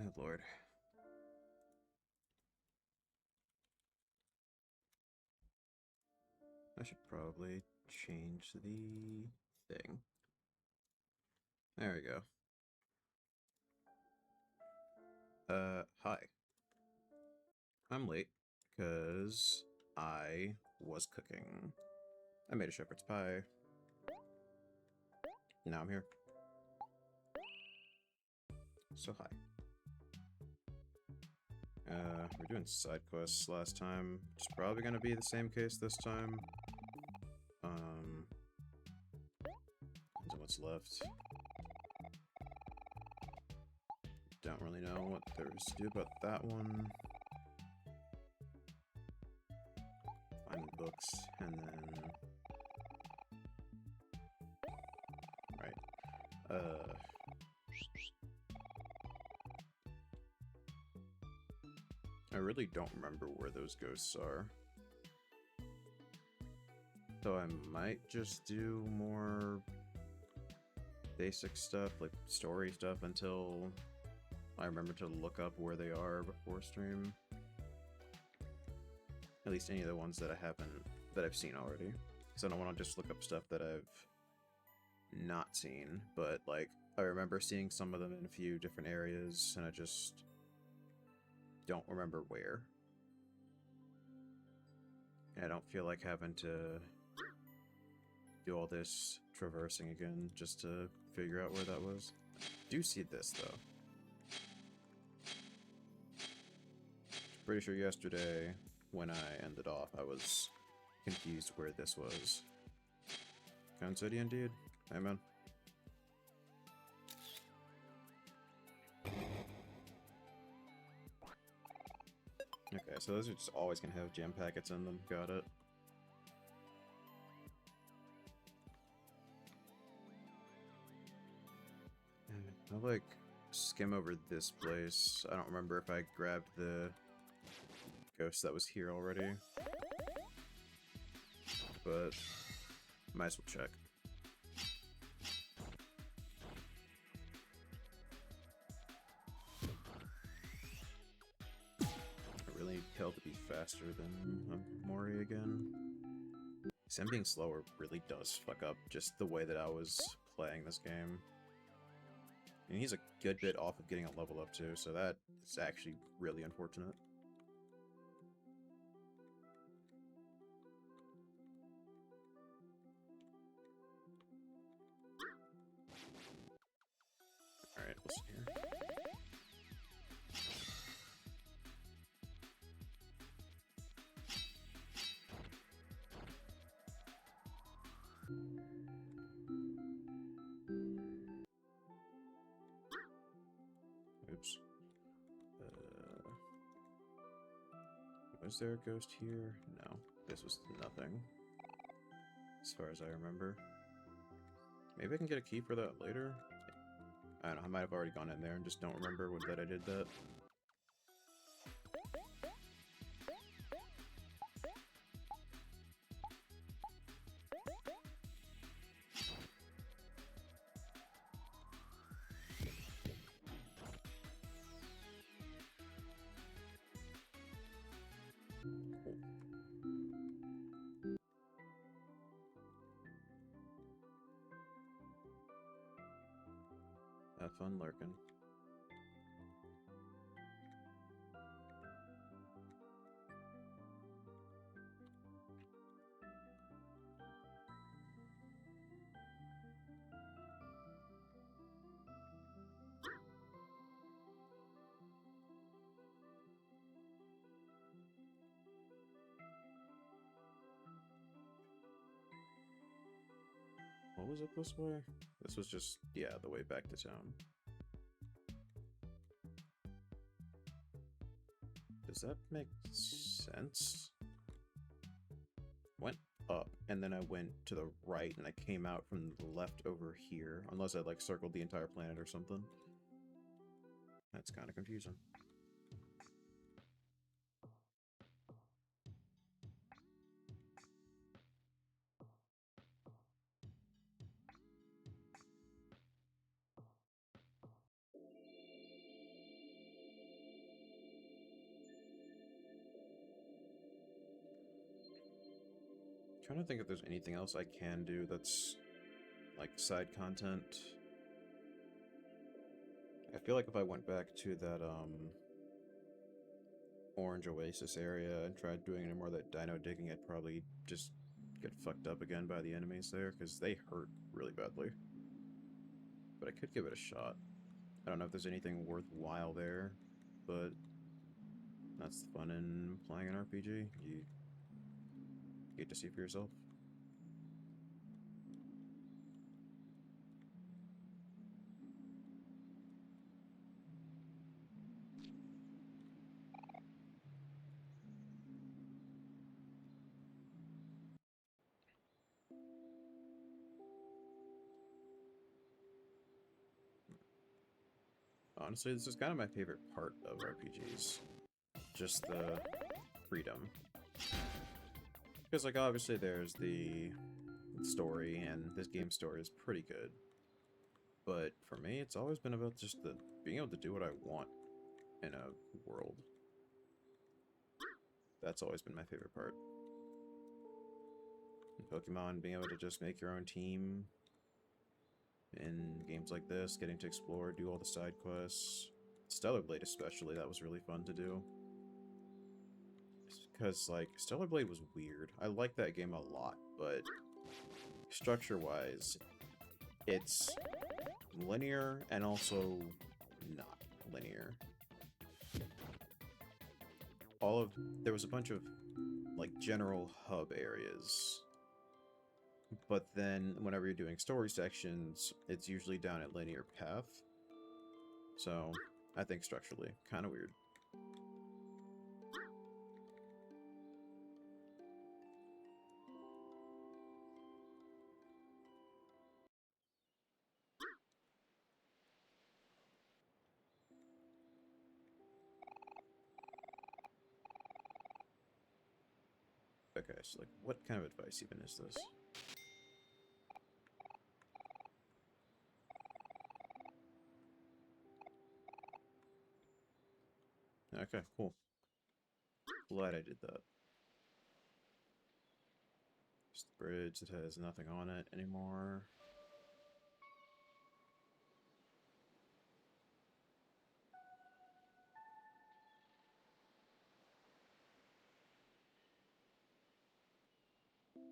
Oh, Lord. I should probably change the thing. There we go. Hi. I'm late because I was cooking. I made a shepherd's pie. Now I'm here. So hi. We're doing side quests last time. It's probably gonna be the same case this time. Depends on what's left. Don't really know what there is to do about that one. Find the books, and then... Right. I really don't remember where those ghosts are. So I might just do more basic stuff, like story stuff, until I remember to look up where they are before stream. At least any of the ones that I've seen already. Because I don't want to just look up stuff that I've not seen, but like, I remember seeing some of them in a few different areas, and I just don't remember where. And I don't feel like having to do all this traversing again just to figure out where that was. I do see this, though. Pretty sure yesterday, when I ended off, I was confused where this was. Town City, indeed. Hey, man. Okay, so those are just always gonna have gem packets in them. Got it. I'll, like, skim over this place. I don't remember if I grabbed the ghost that was here already. But might as well check. I really held to be faster than Omori again. Sam being slower really does fuck up just the way that I was playing this game. And he's a good bit off of getting a level up too, so that is actually really unfortunate. Alright, listen here. Oops. Was there a ghost here? No. This was nothing. As far as I remember. Maybe I can get a key for that later? I don't know, I might have already gone in there and just don't remember that I did that. Have fun lurking. What was it this way? This was just, yeah, the way back to town. Does that make sense? Went up, and then I went to the right, and I came out from the left over here. Unless I, like, circled the entire planet or something. That's kind of confusing. trying to think if there's anything else I can do that's like side content. I feel like if I went back to that Orange Oasis area and tried doing any more of that dino digging, I'd probably just get fucked up again by the enemies there, because they hurt really badly. But I could give it a shot. I don't know if there's anything worthwhile there, but that's the fun in playing an RPG. You get to see for yourself. Honestly, this is kind of my favorite part of RPGs. Just the freedom. Because, like, obviously there's the story, and this game's story is pretty good. But for me, it's always been about just the being able to do what I want in a world. That's always been my favorite part. In Pokemon, being able to just make your own team. In games like this, getting to explore, do all the side quests. Stellar Blade especially, that was really fun to do. Because, like, Stellar Blade was weird. I like that game a lot, but structure-wise, it's linear and also not linear. There was a bunch of, like, general hub areas. But then, whenever you're doing story sections, it's usually down a linear path. So, I think structurally, kind of weird. Okay, so, like, what kind of advice even is this? Okay, cool. Glad I did that. Just the bridge that has nothing on it anymore.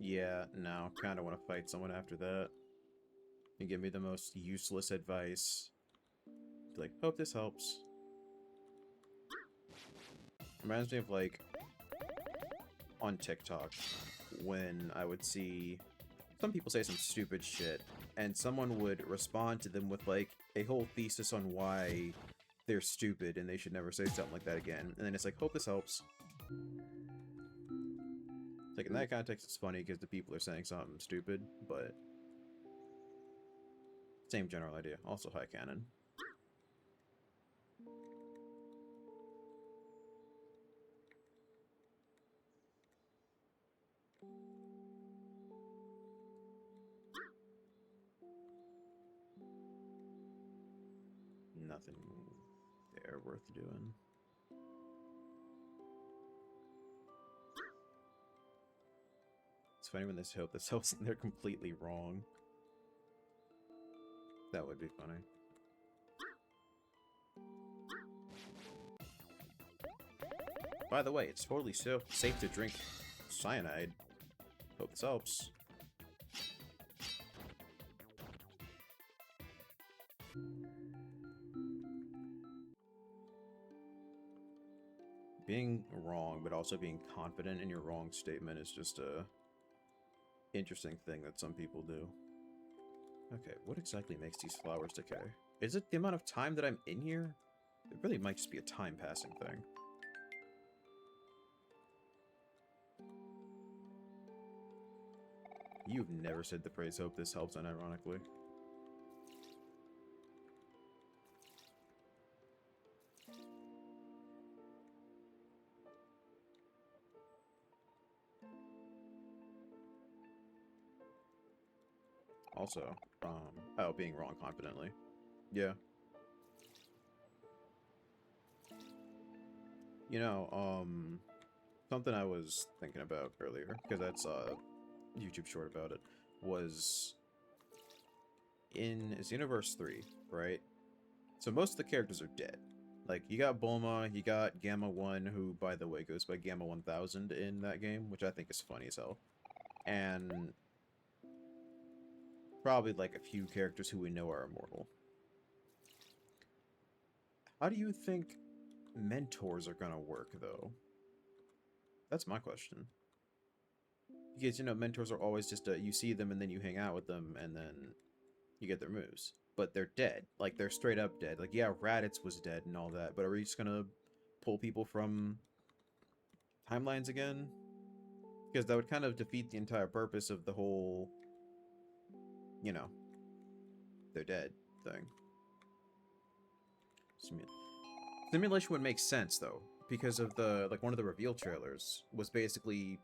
Yeah, no, kinda want to fight someone after that. You give me the most useless advice. Be like, hope this helps. Reminds me of, like, on TikTok, when I would see some people say some stupid shit, and someone would respond to them with, like, a whole thesis on why they're stupid and they should never say something like that again. And then it's like, hope this helps. Like, in that context, it's funny because the people are saying something stupid, but same general idea. Also high canon. Nothing there worth doing. It's funny when they hope this helps and they're completely wrong. That would be funny. By the way, it's totally safe to drink cyanide. Hope this helps. Being wrong, but also being confident in your wrong statement is just a interesting thing that some people do. Okay, what exactly makes these flowers decay? Is it the amount of time that I'm in here? It really might just be a time passing thing. You've never said the phrase hope this helps unironically. Also, oh, being wrong confidently. Yeah. You know, something I was thinking about earlier, because that's, YouTube short about it, was in Xenoverse 3, right? So most of the characters are dead. Like, you got Bulma, you got Gamma 1, who, by the way, goes by Gamma 1000 in that game, which I think is funny as hell. And probably, like, a few characters who we know are immortal. How do you think mentors are gonna work, though? That's my question. Because, you know, mentors are always just, you see them and then you hang out with them and then you get their moves. But they're dead. Like, they're straight up dead. Like, yeah, Raditz was dead and all that, but are we just gonna pull people from timelines again? Because that would kind of defeat the entire purpose of the whole, you know, they're dead thing. Simulation would make sense, though, because of the, like, one of the reveal trailers was basically,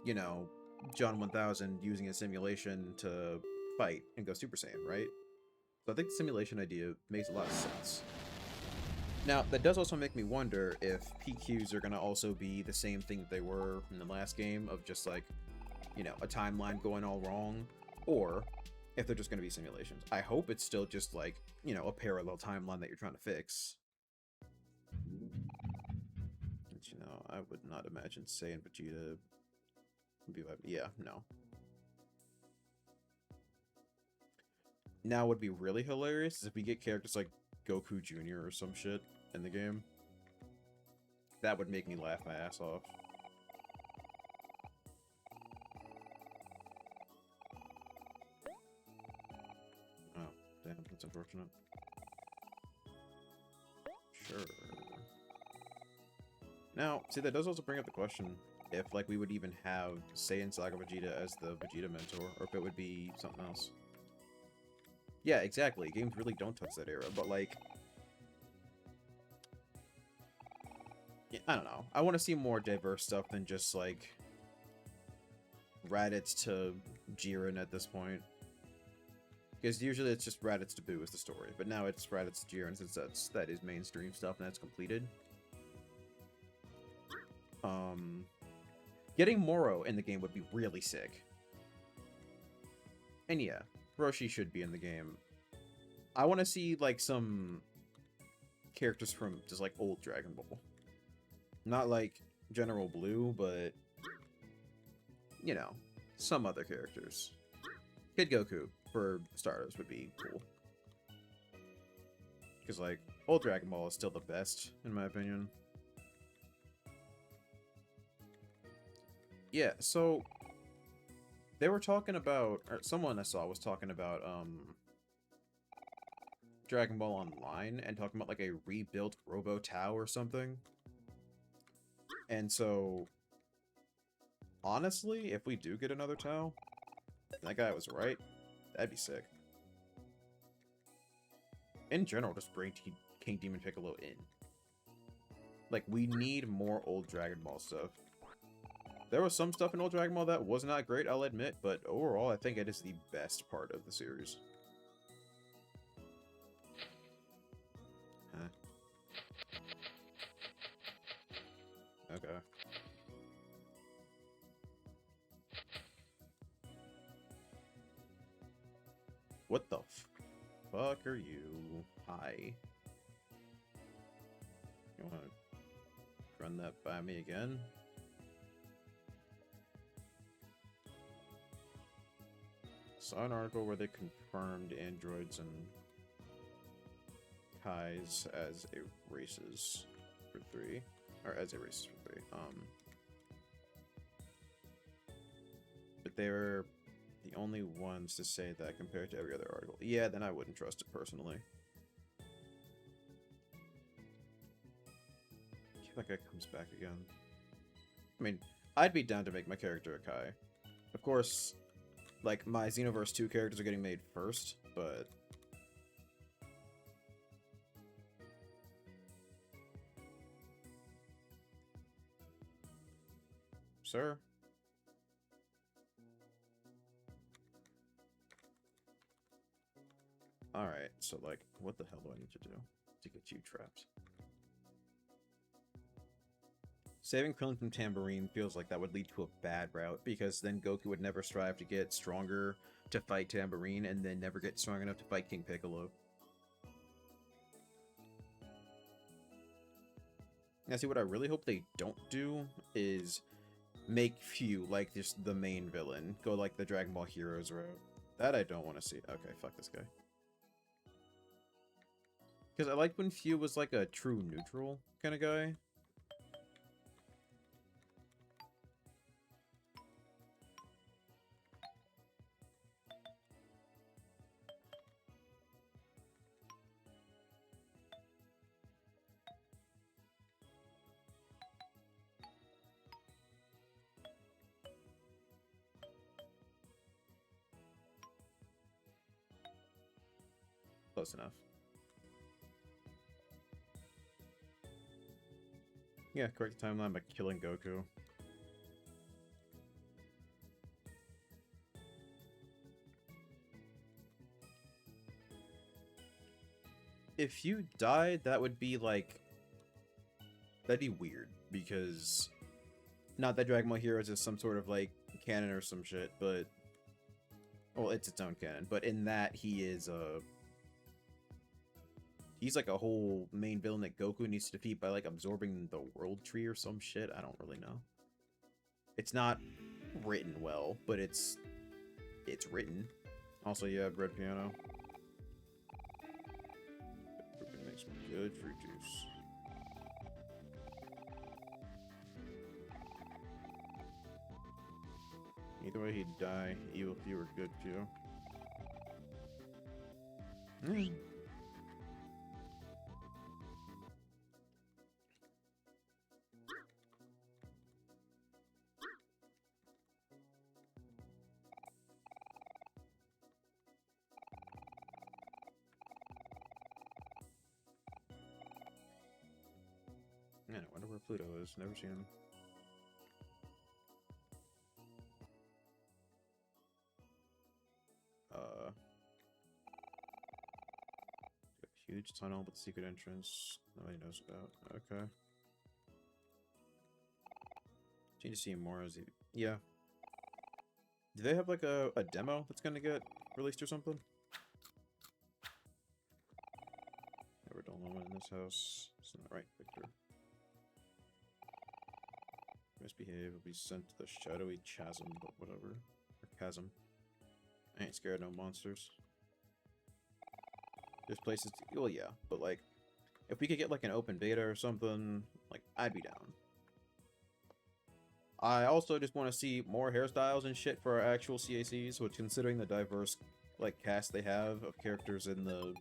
you know, John 1000 using a simulation to fight and go Super Saiyan, right? So I think the simulation idea makes a lot of sense. Now, that does also make me wonder if PQs are going to also be the same thing that they were in the last game, of just, like, you know, a timeline going all wrong, or if they're just going to be simulations. I hope it's still just, like, you know, a parallel timeline that you're trying to fix. But, you know, I would not imagine Saiyan Vegeta would be like, yeah, no. Now, what would be really hilarious is if we get characters like Goku Jr. or some shit in the game. That would make me laugh my ass off. Oh, damn, that's unfortunate. Sure. Now, see, that does also bring up the question if, like, we would even have Saiyan Saga Vegeta as the Vegeta mentor, or if it would be something else. Yeah, exactly. Games really don't touch that era, but, like, yeah, I don't know. I want to see more diverse stuff than just, like, Raditz to Jiren at this point. Because usually it's just Raditz to Boo is the story, but now it's Raditz to Jiren since that is mainstream stuff and that's completed. Getting Moro in the game would be really sick. And yeah, Roshi should be in the game. I want to see, like, some characters from just, like, old Dragon Ball. Not, like, General Blue, but, you know, some other characters. Kid Goku, for starters, would be cool. Because, like, old Dragon Ball is still the best, in my opinion. Yeah, so they were talking about, or someone I saw was talking about, Dragon Ball Online, and talking about, like, a rebuilt Robo Tao or something. And so, honestly, if we do get another Tao, and that guy was right, that'd be sick. In general, just bring King Demon Piccolo in. Like, we need more old Dragon Ball stuff. There was some stuff in old Dragon Ball that was not great, I'll admit, but overall, I think it is the best part of the series. Huh. Okay. What the fuck are you? Hi. You wanna run that by me again? Saw an article where they confirmed androids and Kais as a races for 3. Or as a races for 3. But they were the only ones to say that compared to every other article. Yeah, then I wouldn't trust it personally. If that guy comes back again. I mean, I'd be down to make my character a Kai. Of course, like, my Xenoverse 2 characters are getting made first, but... Sir? Alright, so, like, what the hell do I need to do to get you trapped? Saving Krillin from Tambourine feels like that would lead to a bad route, because then Goku would never strive to get stronger to fight Tambourine, and then never get strong enough to fight King Piccolo. Now, see, what I really hope they don't do is make Few, like, just the main villain. Go, like, the Dragon Ball Heroes route. That I don't want to see. Okay, fuck this guy. Because I liked when Few was, like, a true neutral kind of guy. Close enough. Yeah, correct the timeline by killing Goku. If you died, that would be like... That'd be weird, because... Not that Dragon Ball Heroes is some sort of, like, canon or some shit, but... Well, it's its own canon, but in that, he is, he's like a whole main villain that Goku needs to defeat by, like, absorbing the World Tree or some shit. I don't really know. It's not written well, but it's written. Also, you have Red Piano. It makes some good fruit juice. Either way, he'd die. Evil Few or good Few. Man, I wonder where Pluto is. Never seen him. Huge tunnel with secret entrance. Nobody knows about. Okay. Need to see more as he... Yeah. Do they have like a demo that's gonna get released or something? Never done one in this house. It's not right, Victor. Misbehave will be sent to the shadowy chasm, but whatever. Or chasm. I ain't scared of no monsters. There's places to, well, yeah, but like, if we could get like an open beta or something, like, I'd be down. I also just want to see more hairstyles and shit for our actual CACs, which, considering the diverse, like, cast they have of characters in the,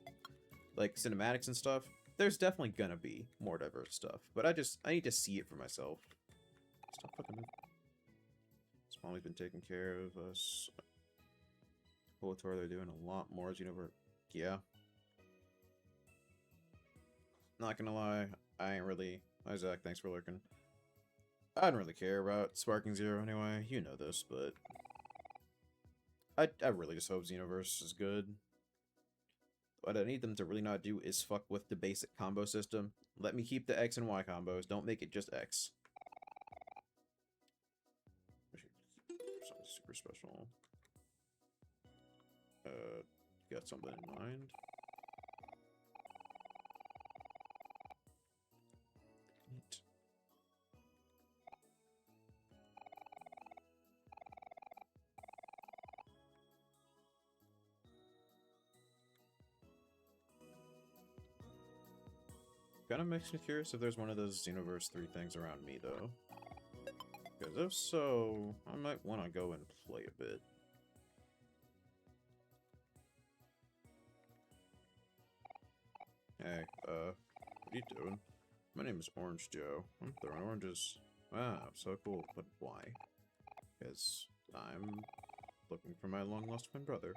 like, cinematics and stuff, there's definitely gonna be more diverse stuff. But I need to see it for myself. Stop fucking moving. Smalley's been taking care of us. Poetor, they're doing a lot more as universe. Yeah. Not gonna lie, I ain't really... Hi, Zach, thanks for lurking. I don't really care about Sparking Zero anyway, you know this, but... I really just hope Xenoverse is good. What I need them to really not do is fuck with the basic combo system. Let me keep the X and Y combos, don't make it just X. Something super special. Got something in mind? Neat. Kinda makes me curious if there's one of those Xenoverse 3 things around me, though. Because if so, I might want to go and play a bit. Hey, what are you doing? My name is Orange Joe. I'm throwing oranges. Wow, so cool. But why? Because I'm looking for my long-lost twin brother.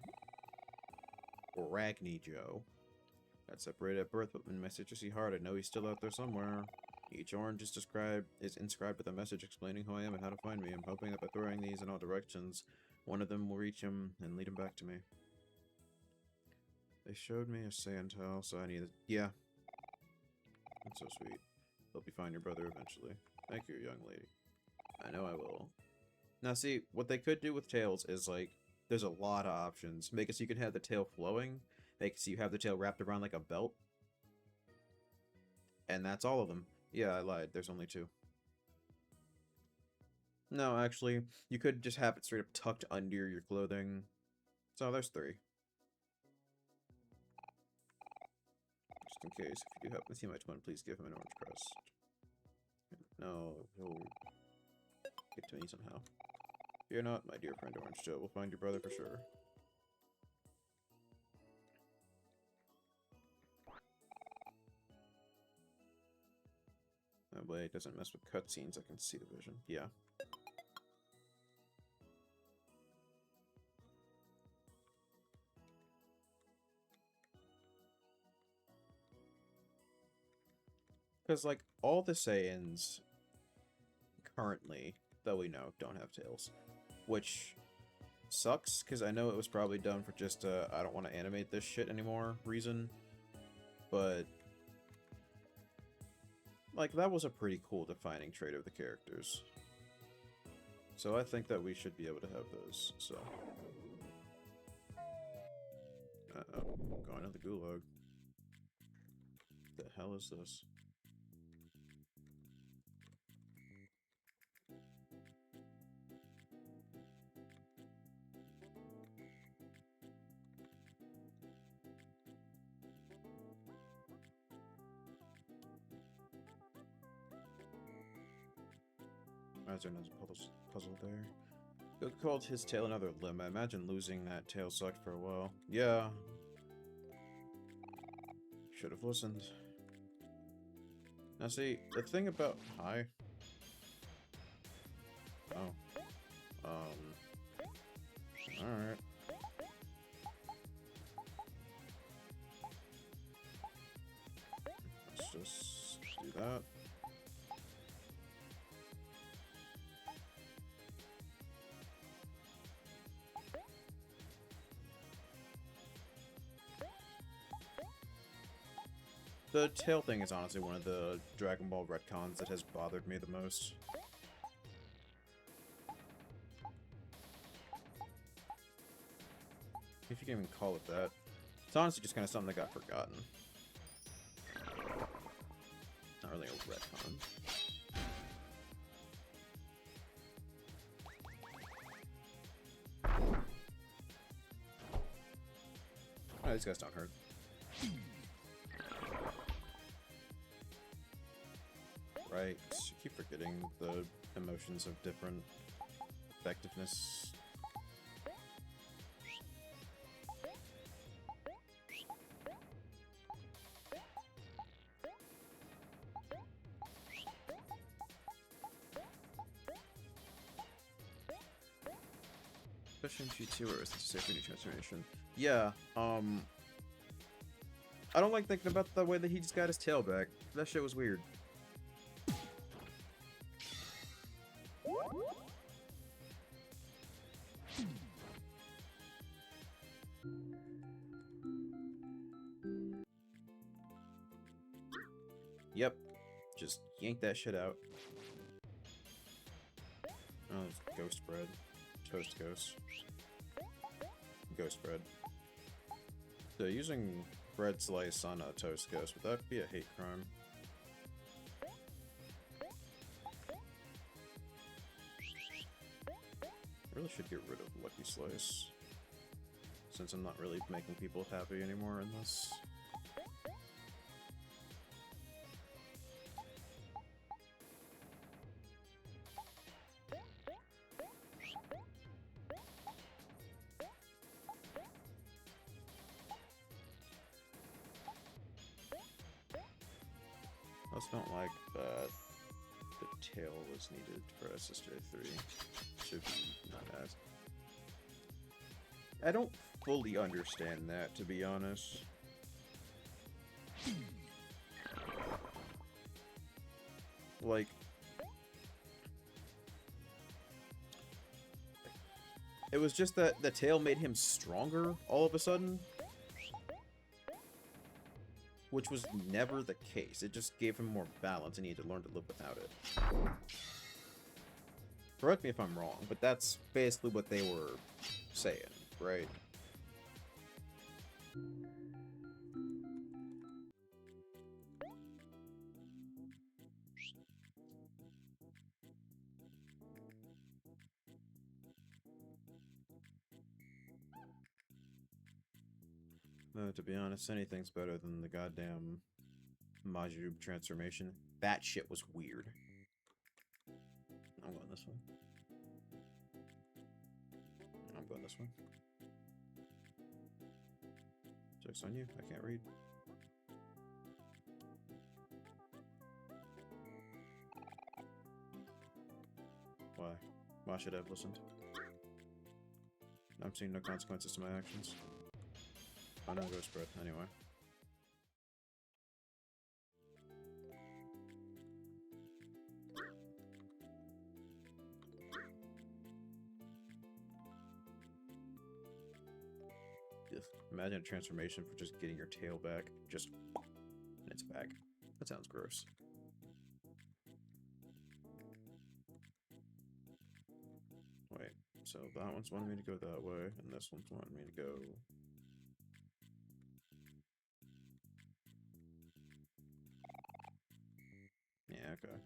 Ragni Joe. Got separated at birth, but in my citrusy heart, I know he's still out there somewhere. Each orange is inscribed with a message explaining who I am and how to find me. I'm hoping that by throwing these in all directions, one of them will reach him and lead him back to me. They showed me a sand towel, so I need it. Yeah. That's so sweet. Help you find your brother eventually. Thank you, young lady. I know I will. Now see, what they could do with tails is, like, there's a lot of options. Make it so you can have the tail flowing. Make it so you have the tail wrapped around like a belt. And that's all of them. Yeah, I lied. There's only 2. No, actually, you could just have it straight up tucked under your clothing. So there's 3. Just in case, if you do happen to see my twin, please give him an orange crest. No, he'll get to me somehow. Fear not, my dear friend Orange Joe. We'll find your brother for sure. That way it doesn't mess with cutscenes. I can see the vision. Yeah. Because, like, all the Saiyans currently, that we know, don't have tails. Which sucks, because I know it was probably done for just I don't want to animate this shit anymore reason. But, like, that was a pretty cool defining trait of the characters. So I think that we should be able to have those, so... Uh-oh, going to the gulag. The hell is this? Imagine there's a puzzle there. Goku called his tail another limb. I imagine losing that tail sucked for a while. Yeah. Should have listened. Now see, the thing about... Hi. Oh. Alright. Let's just do that. The tail thing is honestly one of the Dragon Ball retcons that has bothered me the most. If you can even call it that. It's honestly just kind of something that got forgotten. Not really a retcon. Oh, these guys don't hurt. Right, you keep forgetting the emotions of different effectiveness. Especially in G2 or is this a safe new transformation? Yeah, I don't like thinking about the way that he just got his tail back. That shit was weird. Yep. Just yank that shit out. Oh, it's ghost bread. Toast ghost. Ghost bread. So using bread slice on a toast ghost, would that be a hate crime? I really should get rid of Lucky Slice. Since I'm not really making people happy anymore in this. I just don't like that the tail was needed for SSJ3. Should be not as. I don't fully understand that, to be honest. Like, it was just that the tail made him stronger all of a sudden. which was never the case. It just gave him more balance, and he had to learn to live without it. Correct me if I'm wrong, but that's basically what they were saying, right? To be honest, anything's better than the goddamn Majub transformation. That shit was weird. I'm going this one. I'm going this one. Joke's on you. I can't read. Why? Why should I have listened? I'm seeing no consequences to my actions. I'm not gonna spread anyway. Imagine a transformation for just getting your tail back. Just... and it's back. That sounds gross. Wait, so that one's wanting me to go that way, and this one's wanting me to go... yeah, okay.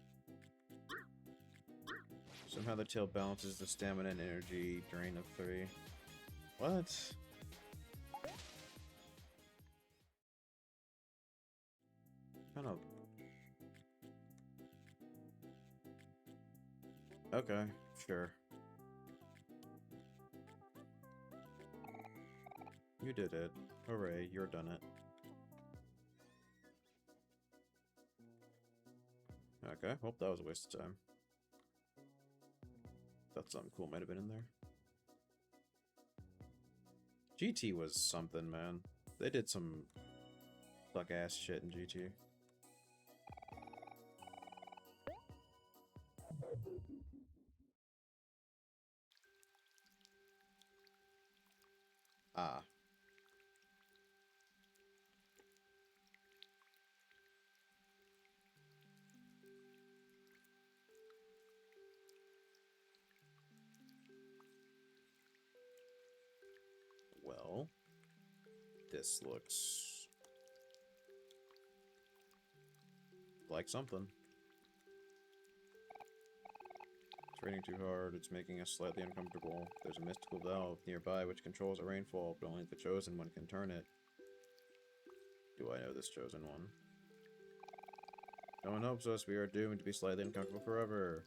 Somehow the tail balances the stamina and energy drain of 3. What? Kind of... okay, sure. You did it. Hooray, you're done it. Okay, well, that was a waste of time. Thought something cool might have been in there. GT was something, man. They did some fuck-ass shit in GT. Ah. Well, this looks like something. It's raining too hard, it's making us slightly uncomfortable. There's a mystical valve nearby which controls a rainfall, but only the chosen one can turn it. Do I know this chosen one? No one helps us, we are doomed to be slightly uncomfortable forever.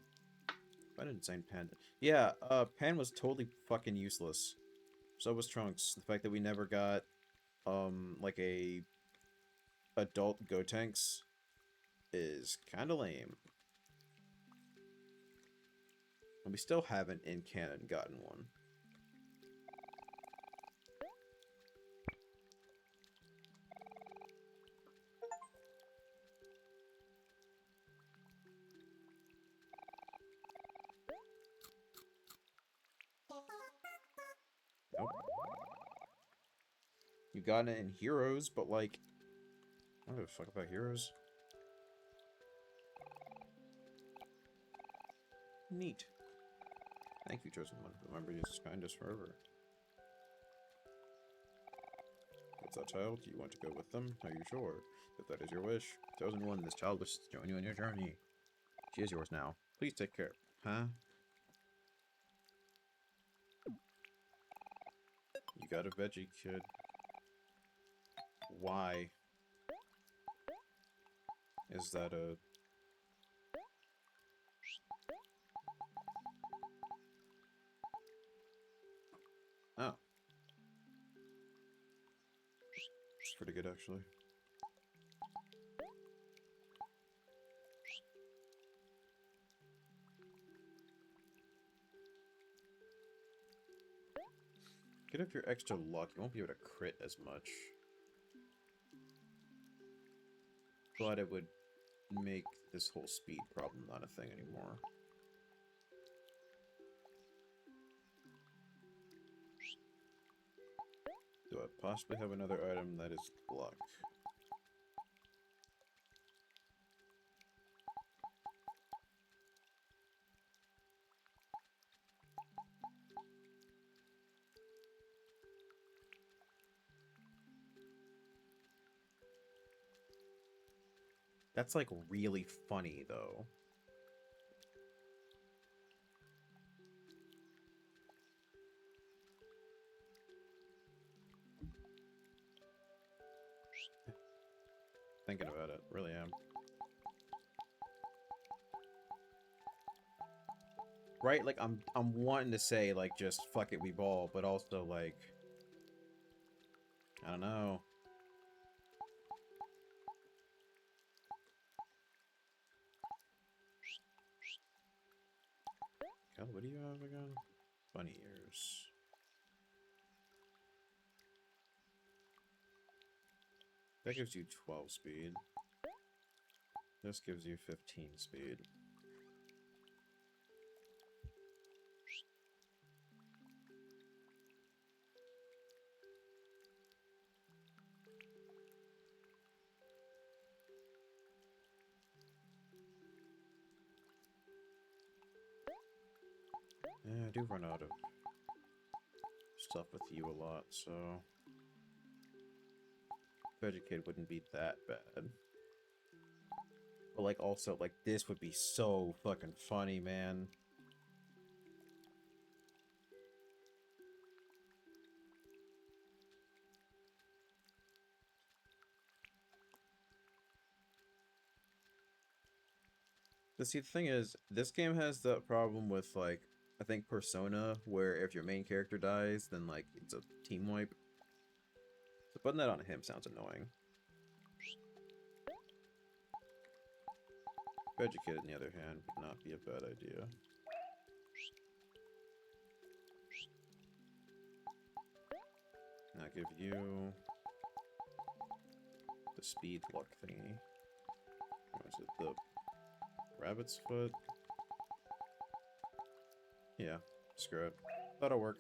What an insane Pan. Yeah, Pan was totally fucking useless. So was Trunks. The fact that we never got, like a adult Gotenks is kinda lame. And we still haven't, in canon, gotten one. Nope. You got it in Heroes, but like... I don't give a fuck about Heroes. Neat. Thank you, Chosen One. Remember Jesus' kindness forever. What's that, child? Do you want to go with them? Are you sure? If that is your wish. Chosen One, this child wishes to join you on your journey. She is yours now. Please take care. Huh? You got a veggie, kid. Why? Is that a... oh. It's pretty good, actually. Get up your extra luck. You won't be able to crit as much. But it would make this whole speed problem not a thing anymore. Do I possibly have another item that is luck? That's, like, really funny, though. Thinking about it, really am. Right? Like, I'm wanting to say, like, just fuck it, we ball, but also, like, I don't know. God, what do you have again? Bunny ears. That gives you 12 speed. This gives you 15 speed. Yeah, I do run out of stuff with you a lot, so... Educate wouldn't be that bad. But, like, also, like, this would be so fucking funny, man. But see, the thing is, this game has the problem with, like, I think Persona, where if your main character dies, then, like, it's a team wipe. So putting that on him sounds annoying. Educate, on the other hand, would not be a bad idea. Now give you the speed luck thingy. What is it? The rabbit's foot? Yeah, screw it. That'll work.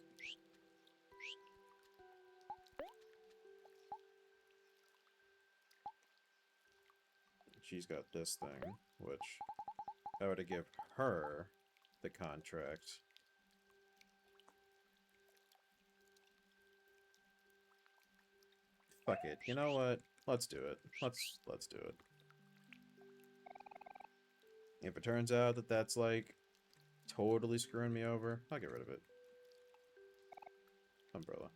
She's got this thing, which if I were to give her the contract. Fuck it. You know what? Let's do it. Let's do it. If it turns out that that's, like, totally screwing me over, I'll get rid of it. Umbrella.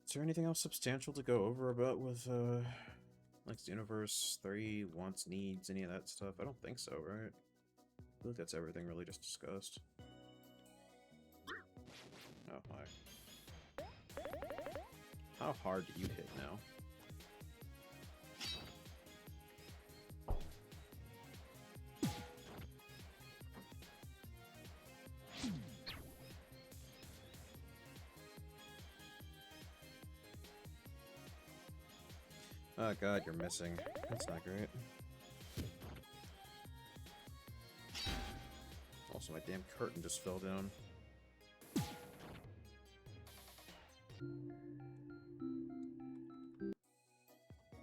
Is there anything else substantial to go over about with, like, Universe 3, wants, needs, any of that stuff? I don't think so, right? I feel like that's everything really just discussed. Oh, hi. How hard do you hit now? Oh god, you're missing. That's not great. Also, my damn curtain just fell down.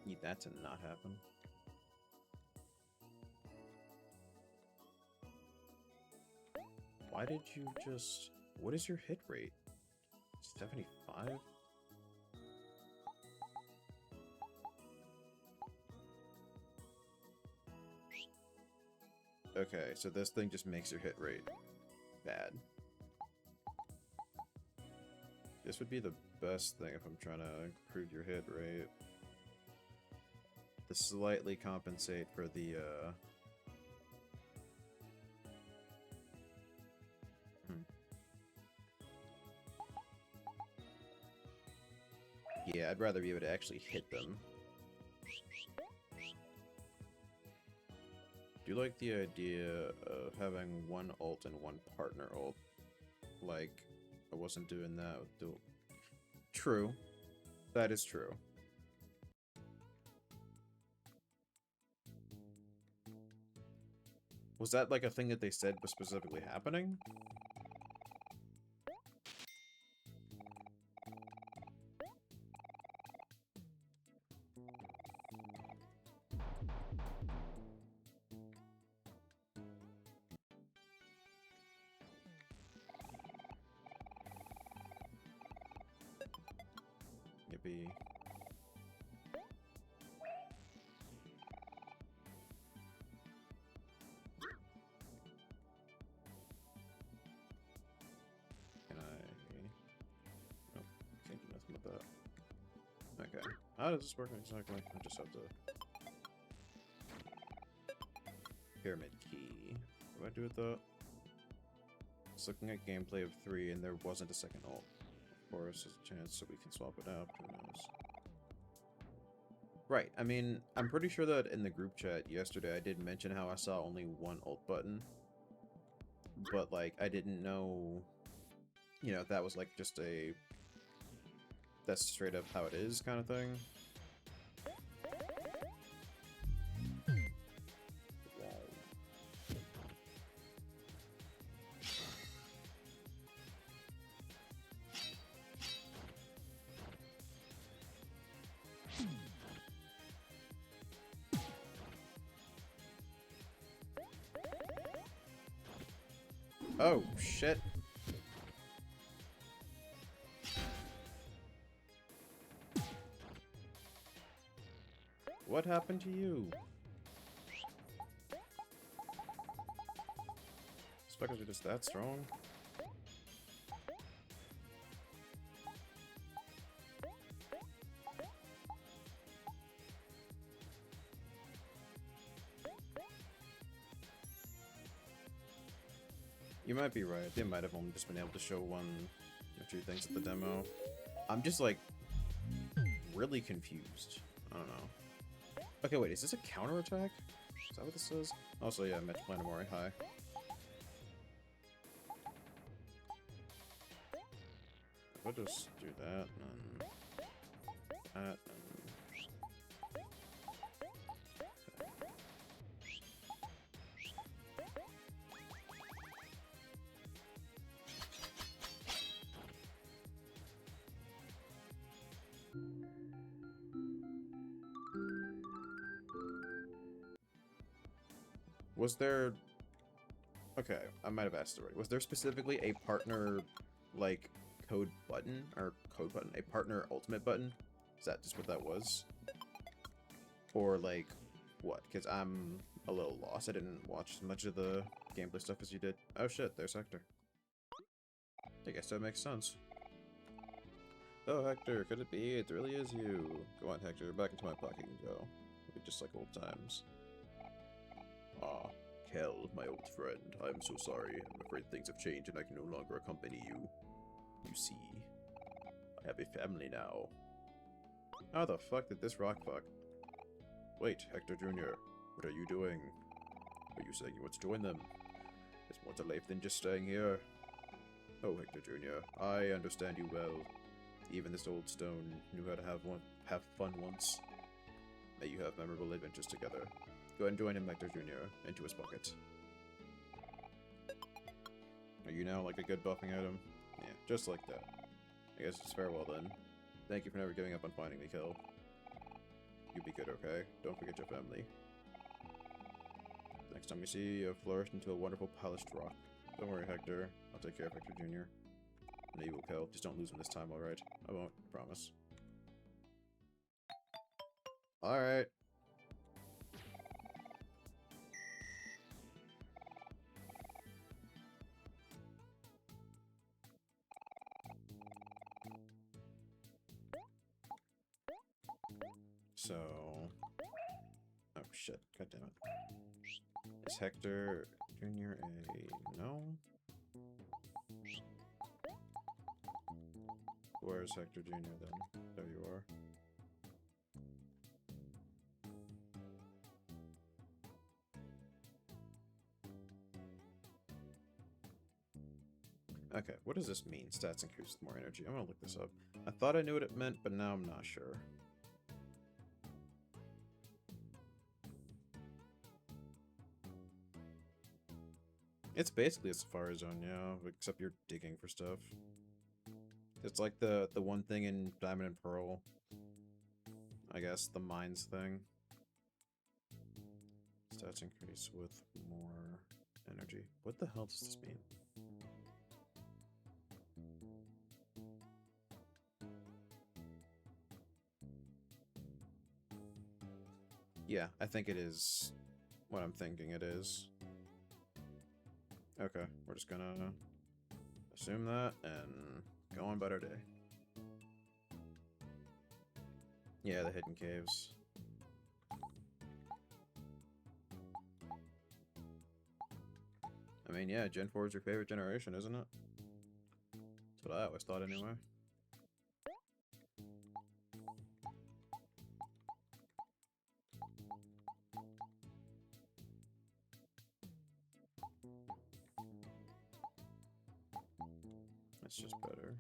Need that to not happen. Why did you just... What is your hit rate? 75? Okay, so this thing just makes your hit rate bad. This would be the best thing if I'm trying to improve your hit rate. To slightly compensate for the, Yeah, I'd rather be able to actually hit them. Do you like the idea of having one ult and one partner ult? Like, I wasn't doing that with dual... True. That is true. Was that, like, a thing that they said was specifically happening? be. Can I... Nope, can't do nothing with that. Okay. How does this work exactly? I just have to... Pyramid key. What do I do with that? Just looking at gameplay of 3 and there wasn't a second ult. Of course, there's a chance that we can swap it out. Who knows? Right. I mean, I'm pretty sure that in the group chat yesterday I did mention how I saw only one ult button. But, like, I didn't know... You know, that was, like, just a... That's straight up how it is kind of thing. Oh, shit. What happened to you? These fuckers are just that strong? You might be right. They might have only just been able to show one or two things at the demo. I'm just, like, really confused. I don't know. Okay, wait, is this a counterattack? Is that what this is? Also, yeah, Metro Plan Omori, hi. I'll just do that, and that, and... Was there... Okay, I might have asked already. Was there specifically a partner, like, code button? Or code button? A partner ultimate button? Is that just what that was? Or, like, what? Because I'm a little lost. I didn't watch as much of the gameplay stuff as you did. Oh shit, there's Hector. I guess that makes sense. Oh, Hector, could it be? It really is you. Go on, Hector. Back into my pocket you go. Just like old times. Ah, Kel, my old friend. I'm so sorry. I'm afraid things have changed and I can no longer accompany you. You see, I have a family now. How the fuck did this rock fuck? Wait, Hector Jr., what are you doing? Are you saying you want to join them? There's more to life than just staying here. Oh, Hector Jr., I understand you well. Even this old stone knew how to have fun once. May you have memorable adventures together. Go ahead and join him, Hector Jr., into his pocket. Are you now like a good buffing item? Yeah, just like that. I guess it's farewell then. Thank you for never giving up on finding me, Kill. You be good, okay? Don't forget your family. Next time you see, you've flourished into a wonderful polished rock. Don't worry, Hector. I'll take care of Hector Jr. No, you will, Kel. Just don't lose him this time, alright? I won't, promise. Alright. So... Oh shit, god damn it. Is Hector Jr. a... no? Where's Hector Jr. then? There you are. Okay, what does this mean? Stats increase with more energy. I'm gonna look this up. I thought I knew what it meant, but now I'm not sure. It's basically a Safari Zone, yeah, except you're digging for stuff. It's like the one thing in Diamond and Pearl. I guess, the mines thing. Stats increase with more energy. What the hell does this mean? Yeah, I think it is what I'm thinking it is. Okay, we're just gonna assume that and go on about our day. Yeah, the hidden caves. I mean, yeah, Gen 4 is your favorite generation, isn't it? That's what I always thought anyway. That's just better.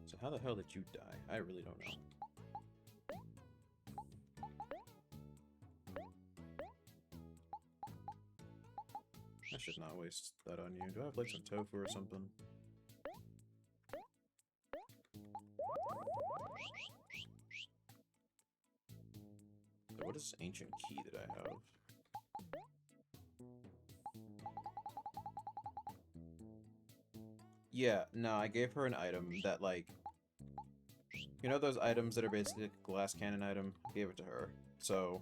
So how the hell did you die? I really don't know. I should not waste that on you. Do I have like some tofu or something? So what is this ancient key that I have? Yeah, no, I gave her an item that, like... You know those items that are basically a glass cannon item? I gave it to her. So,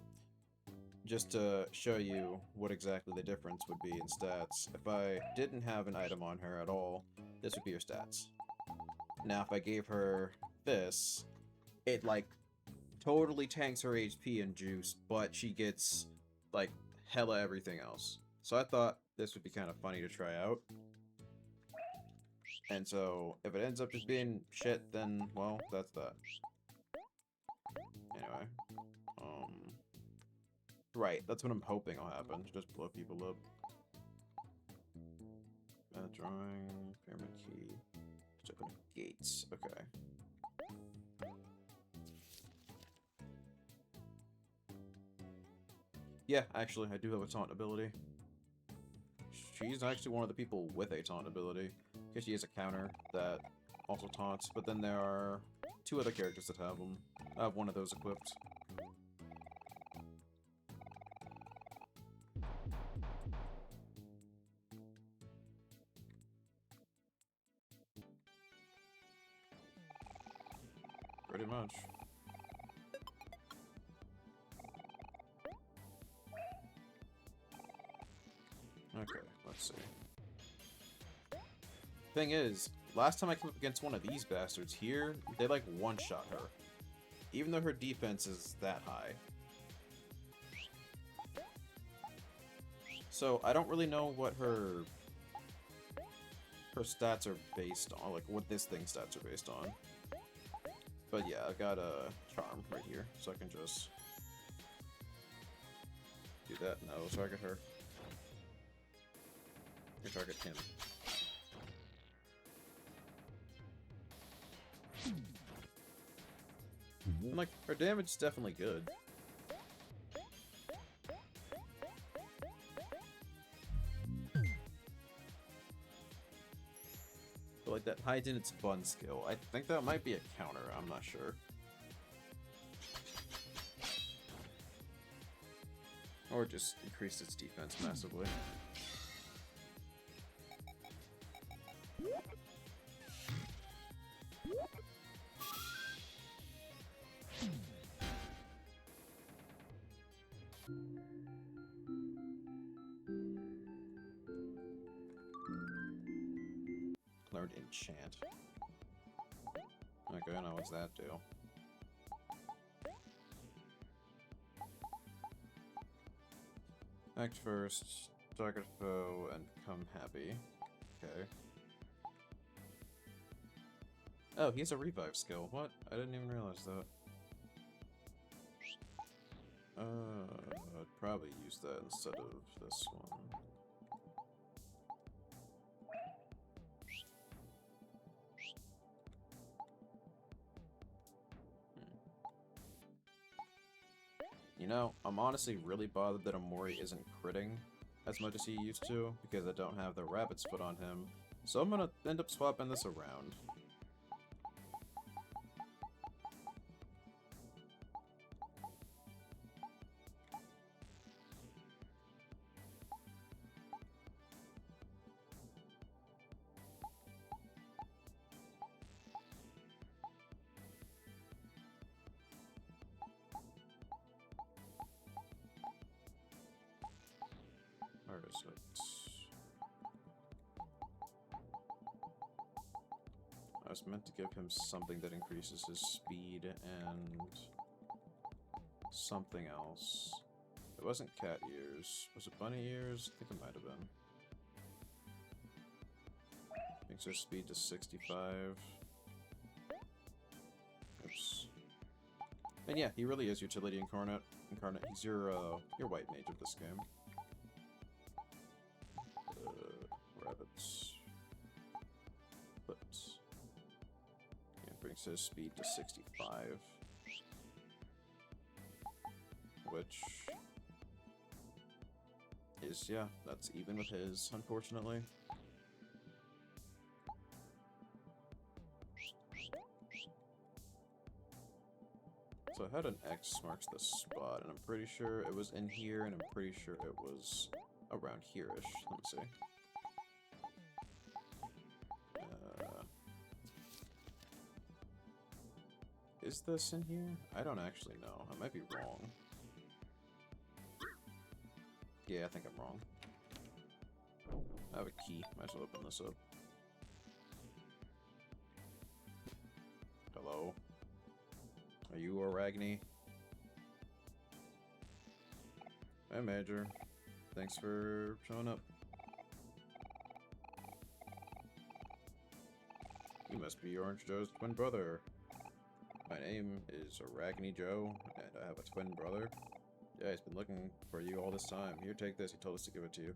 just to show you what exactly the difference would be in stats, if I didn't have an item on her at all, this would be her stats. Now, if I gave her this, it, like, totally tanks her HP and juice, but she gets, like, hella everything else. So I thought this would be kind of funny to try out. And so, if it ends up just being shit, then, well, that's that. Anyway. Right, that's what I'm hoping will happen. Just blow people up. Drawing, pyramid key. Just open gates. Okay. Yeah, actually, I do have a taunt ability. She's actually one of the people with a taunt ability, because she has a counter that also taunts, but then there are 2 other characters that have them. I have one of those equipped. Pretty much. Okay, let's see. Thing is, last time I came up against one of these bastards here, they like one-shot her. Even though her defense is that high. So, I don't really know what her stats are based on, like what this thing's stats are based on. But yeah, I've got a charm right here, so I can just do that. No, target her. Or target him. And, like, her damage is definitely good. But, like, that hides in its bun skill. I think that might be a counter, I'm not sure. Or just increased its defense massively. Learned enchant. Okay, now what's that do? Act first, target foe, and become happy. Okay. Oh, he has a revive skill. What? I didn't even realize that. I'd probably use that instead of this one. You know, I'm honestly really bothered that Omori isn't critting as much as he used to, because I don't have the rabbit's foot on him. So I'm gonna end up swapping this around. is it? I was meant to give him something that increases his speed and something else. It wasn't cat ears. Was it bunny ears? I think it might have been. Makes our speed to 65. Oops. And yeah, he really is utility incarnate. He's your white mage of this game. Rabbits. But yeah, brings his speed to 65. Which is, yeah, that's even with his, unfortunately. So I had an X marks the spot, and I'm pretty sure it was in here, and I'm pretty sure it was around here-ish. Let me see. Is this in here? I don't actually know. I might be wrong. Yeah, I think I'm wrong. I have a key. Might as well open this up. Hello? Are you Aragni? Hi, Major. Thanks for showing up. You must be Orange Joe's twin brother. My name is Aragni Joe, and I have a twin brother. Yeah, he's been looking for you all this time. Here, take this. He told us to give it to you.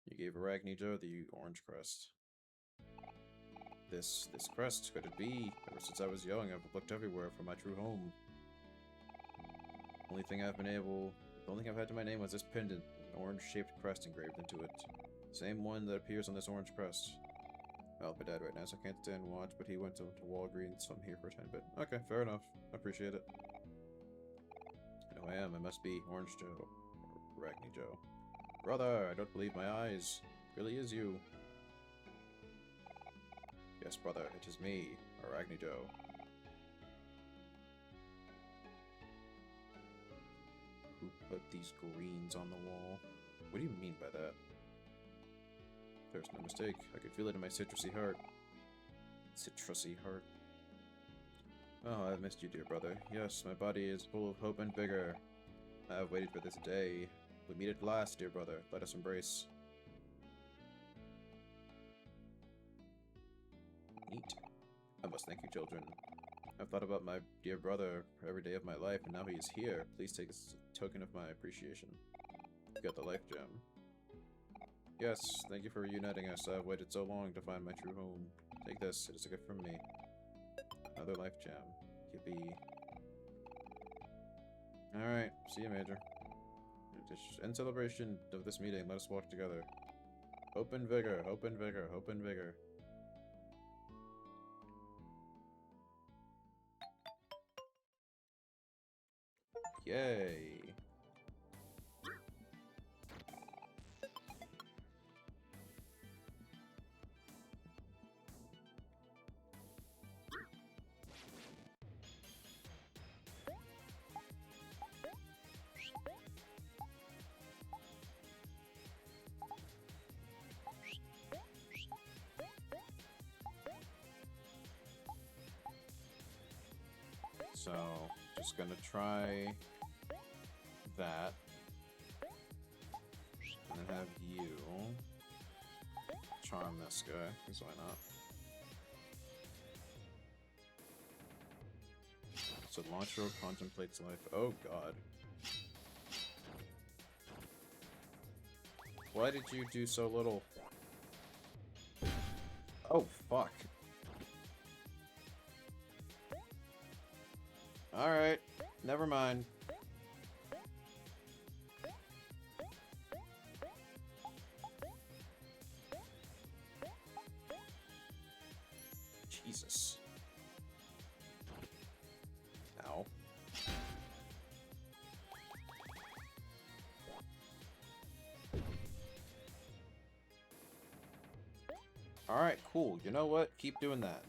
You gave Aragni Joe the orange crest. This crest, could it be? Ever since I was young, I've looked everywhere for my true home. The only thing I've had to my name was this pendant, an orange-shaped crest engraved into it. Same one that appears on this orange crest. Well, my dad right now, so I can't stand and watch, but he went to Walgreens, so I'm here for a tiny bit. Okay, fair enough. I appreciate it. I know I am. I must be Orange Joe. Or Arachne Joe. Brother, I don't believe my eyes. It really is you. Yes, brother, it is me, Arachne Joe. Who put these greens on the wall? What do you mean by that? There's no mistake. I could feel it in my citrusy heart. Citrusy heart. Oh, I've missed you, dear brother. Yes, my body is full of hope and vigor. I have waited for this day. We meet at last, dear brother. Let us embrace. Neat. I must thank you, children. I've thought about my dear brother every day of my life, and now he is here. Please take this token of my appreciation. You got the life gem. Yes, thank you for reuniting us. I've waited so long to find my true home. Take this, it is a gift from me. Another life gem. Yippee. Alright, see you, Major. In celebration of this meeting, let us walk together. Hope and vigor, hope and vigor, hope and vigor. Yay! So, just gonna try that, and then have you charm this guy, because why not? So Launchro contemplates life. Oh god. Why did you do so little? Oh fuck. Alright, never mind. Jesus. Ow. Alright, cool. You know what? Keep doing that.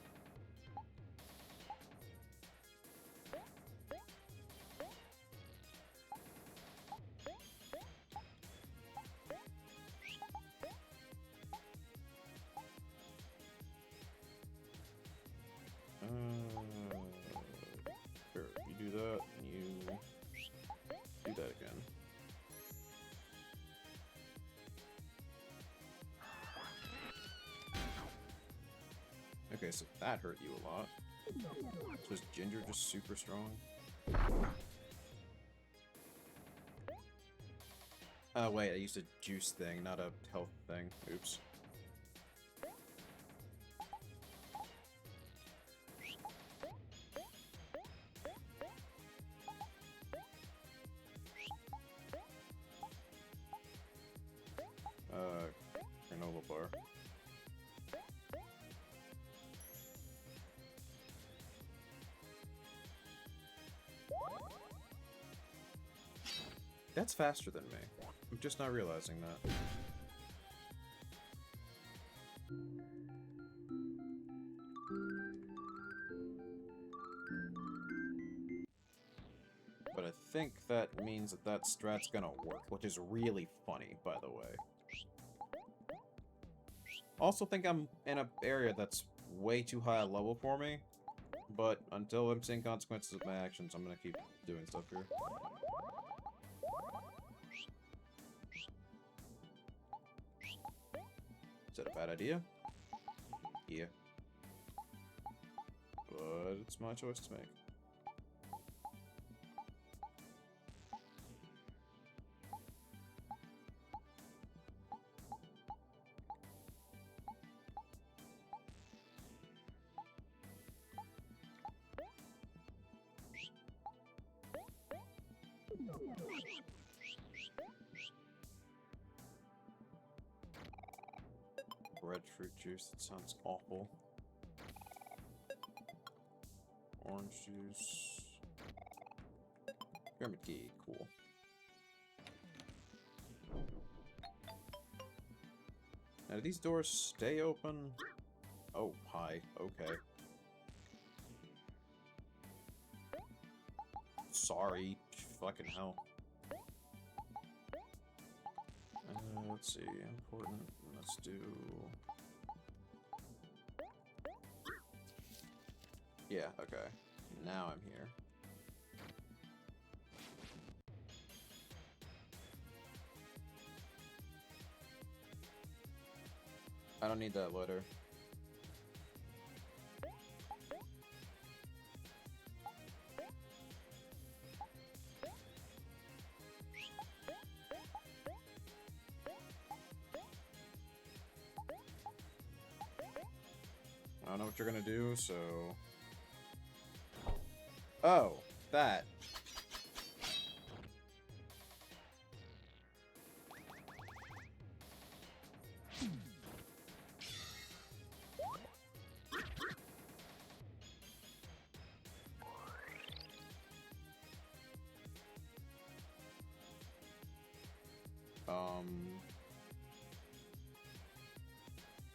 Okay, so that hurt you a lot. So is Ginger just super strong? Oh wait, I used a juice thing, not a health thing. Oops. Granola bar. That's faster than me. I'm just not realizing that. But I think that means that that strat's gonna work, which is really funny, by the way. Also think I'm in an area that's way too high a level for me, but until I'm seeing consequences of my actions, I'm gonna keep doing stuff here. Is that a bad idea? Yeah. But it's my choice to make. Breadfruit juice, that sounds awful. Orange juice. Pyramid key, cool. Now, do these doors stay open? Oh, hi. Okay. Sorry. Fucking hell. Let's see. Important. Let's do... Yeah, okay. Now I'm here. I don't need that letter. I don't know what you're gonna do, so... Oh, that.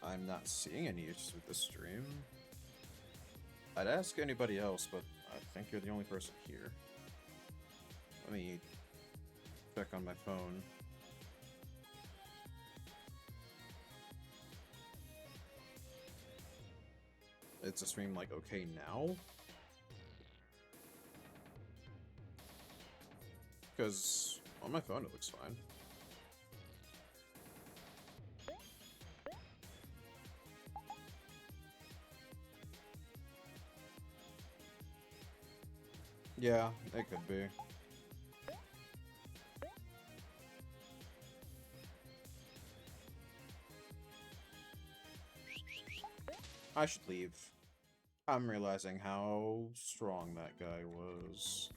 I'm not seeing any issues with the stream. I'd ask anybody else, but I think you're the only person here. Let me check on my phone. Is the stream, like, okay now? Because on my phone it looks fine. Yeah, it could be. I should leave. I'm realizing how strong that guy was.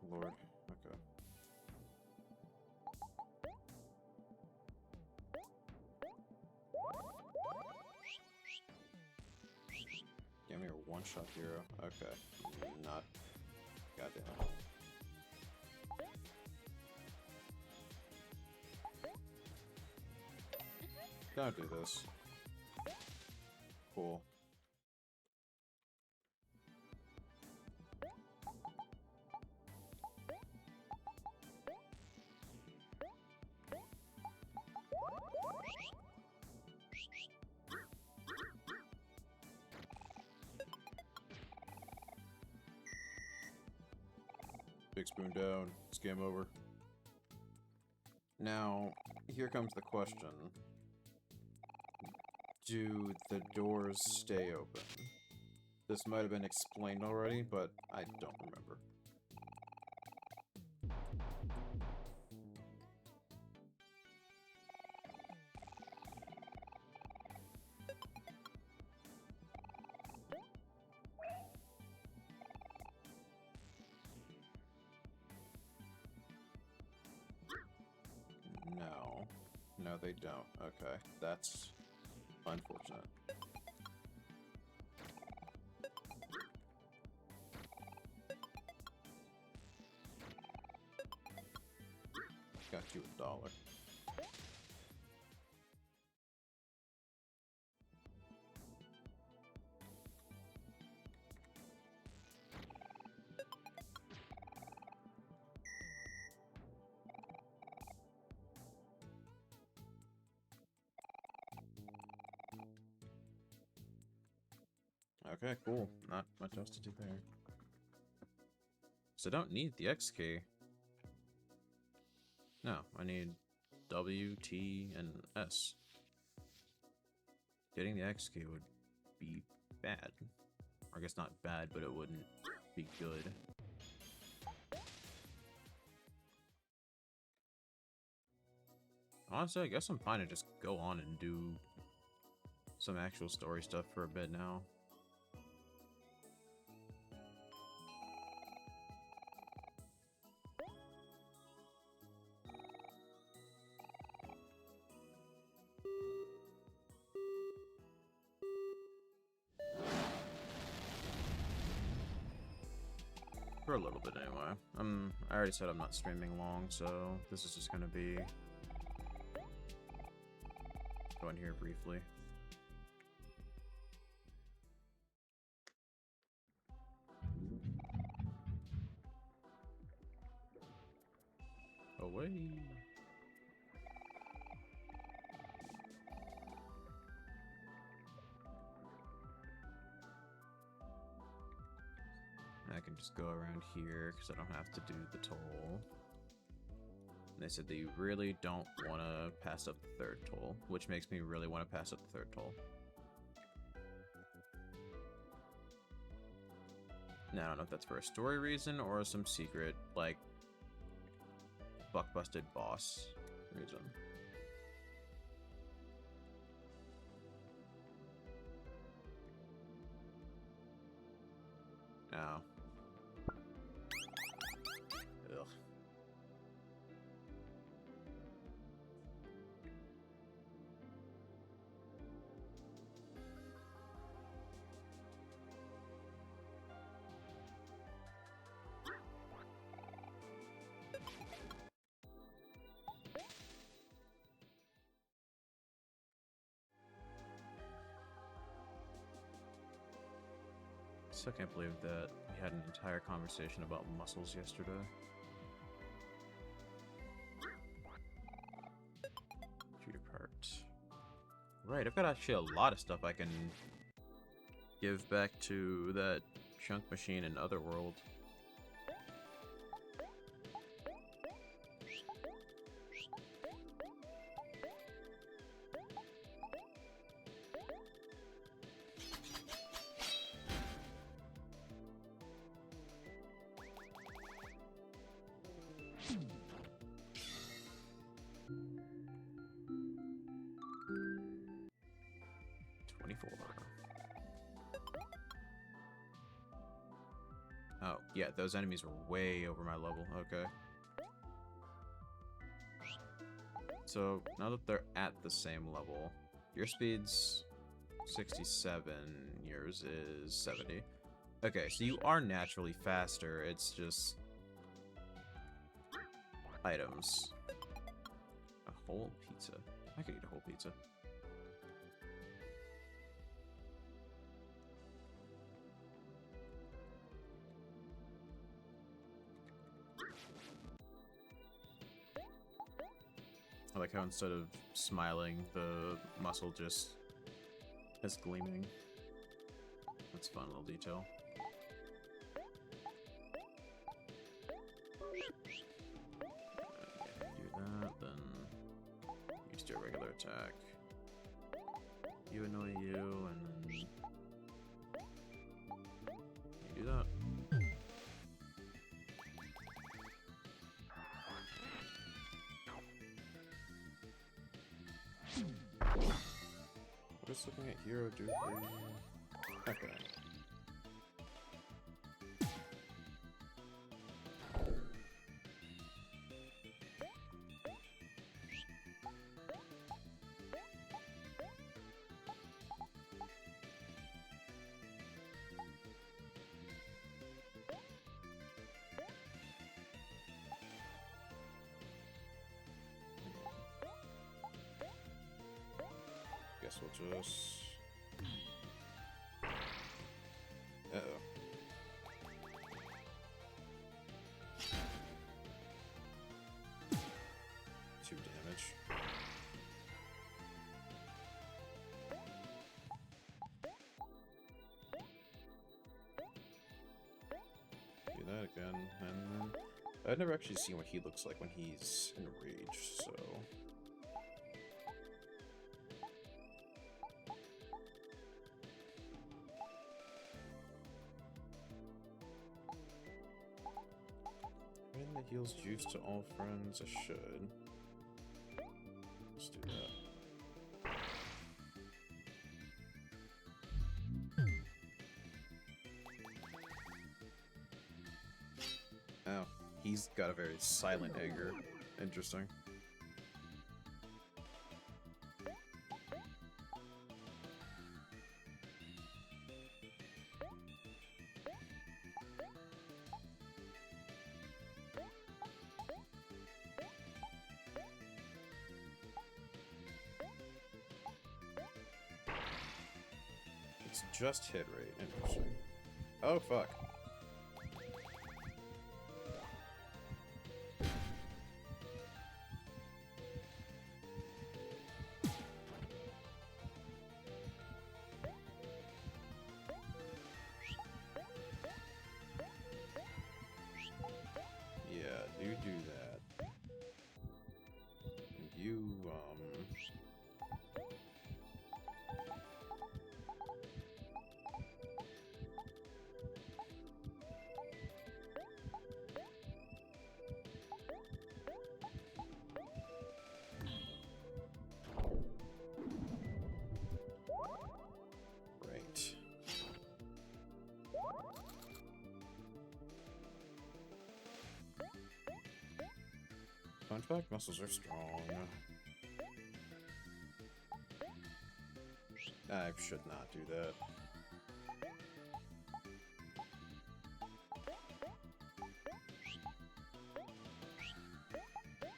Lord, okay. Give me a one-shot hero. Okay. Not... Goddamn. Don't do this. Cool. Big spoon down. It's game over. Now, here comes the question. Do the doors stay open? This might have been explained already, but I don't remember. No. No, they don't. Okay, that's unfortunate. Got you $1. Okay, cool. Not much else to do there. So I don't need the X key. No, I need W, T, and S. Getting the X key would be bad. Or I guess not bad, but it wouldn't be good. Honestly, I guess I'm fine to just go on and do some actual story stuff for a bit now. For a little bit anyway. I already said I'm not streaming long, so this is just gonna be going here briefly. Away. I can just go around here because I don't have to do the toll. And they said that you really don't want to pass up the third toll, which makes me really want to pass up the third toll. Now, I don't know if that's for a story reason or some secret, like, buck-busted boss reason. Now. Ugh. Still can't believe that we had an entire conversation about muscles yesterday. Cheater part. Right, I've got actually a lot of stuff I can give back to that chunk machine in Otherworld. Oh, yeah, those enemies were way over my level. Okay. So, now that they're at the same level, your speed's 67, yours is 70. Okay, so you are naturally faster, it's just items. A whole pizza. I could eat a whole pizza. I like how instead of smiling, the muscle just is gleaming. That's a fun little detail. Do that, then Just do a regular attack. You annoy you, and then you do that. Just looking at hero do for you. Okay. Guess we'll just... Uh-oh. 2 damage. Do that again, and then... I've never actually seen what he looks like when he's enraged, so... That heals juice to all friends. I should. Let's do that. Oh, he's got a very silent anger. Interesting. It's just hit rate. Interesting. Oh, fuck. Yeah, you do that. And you, Right. Punchback muscles are strong. I should not do that.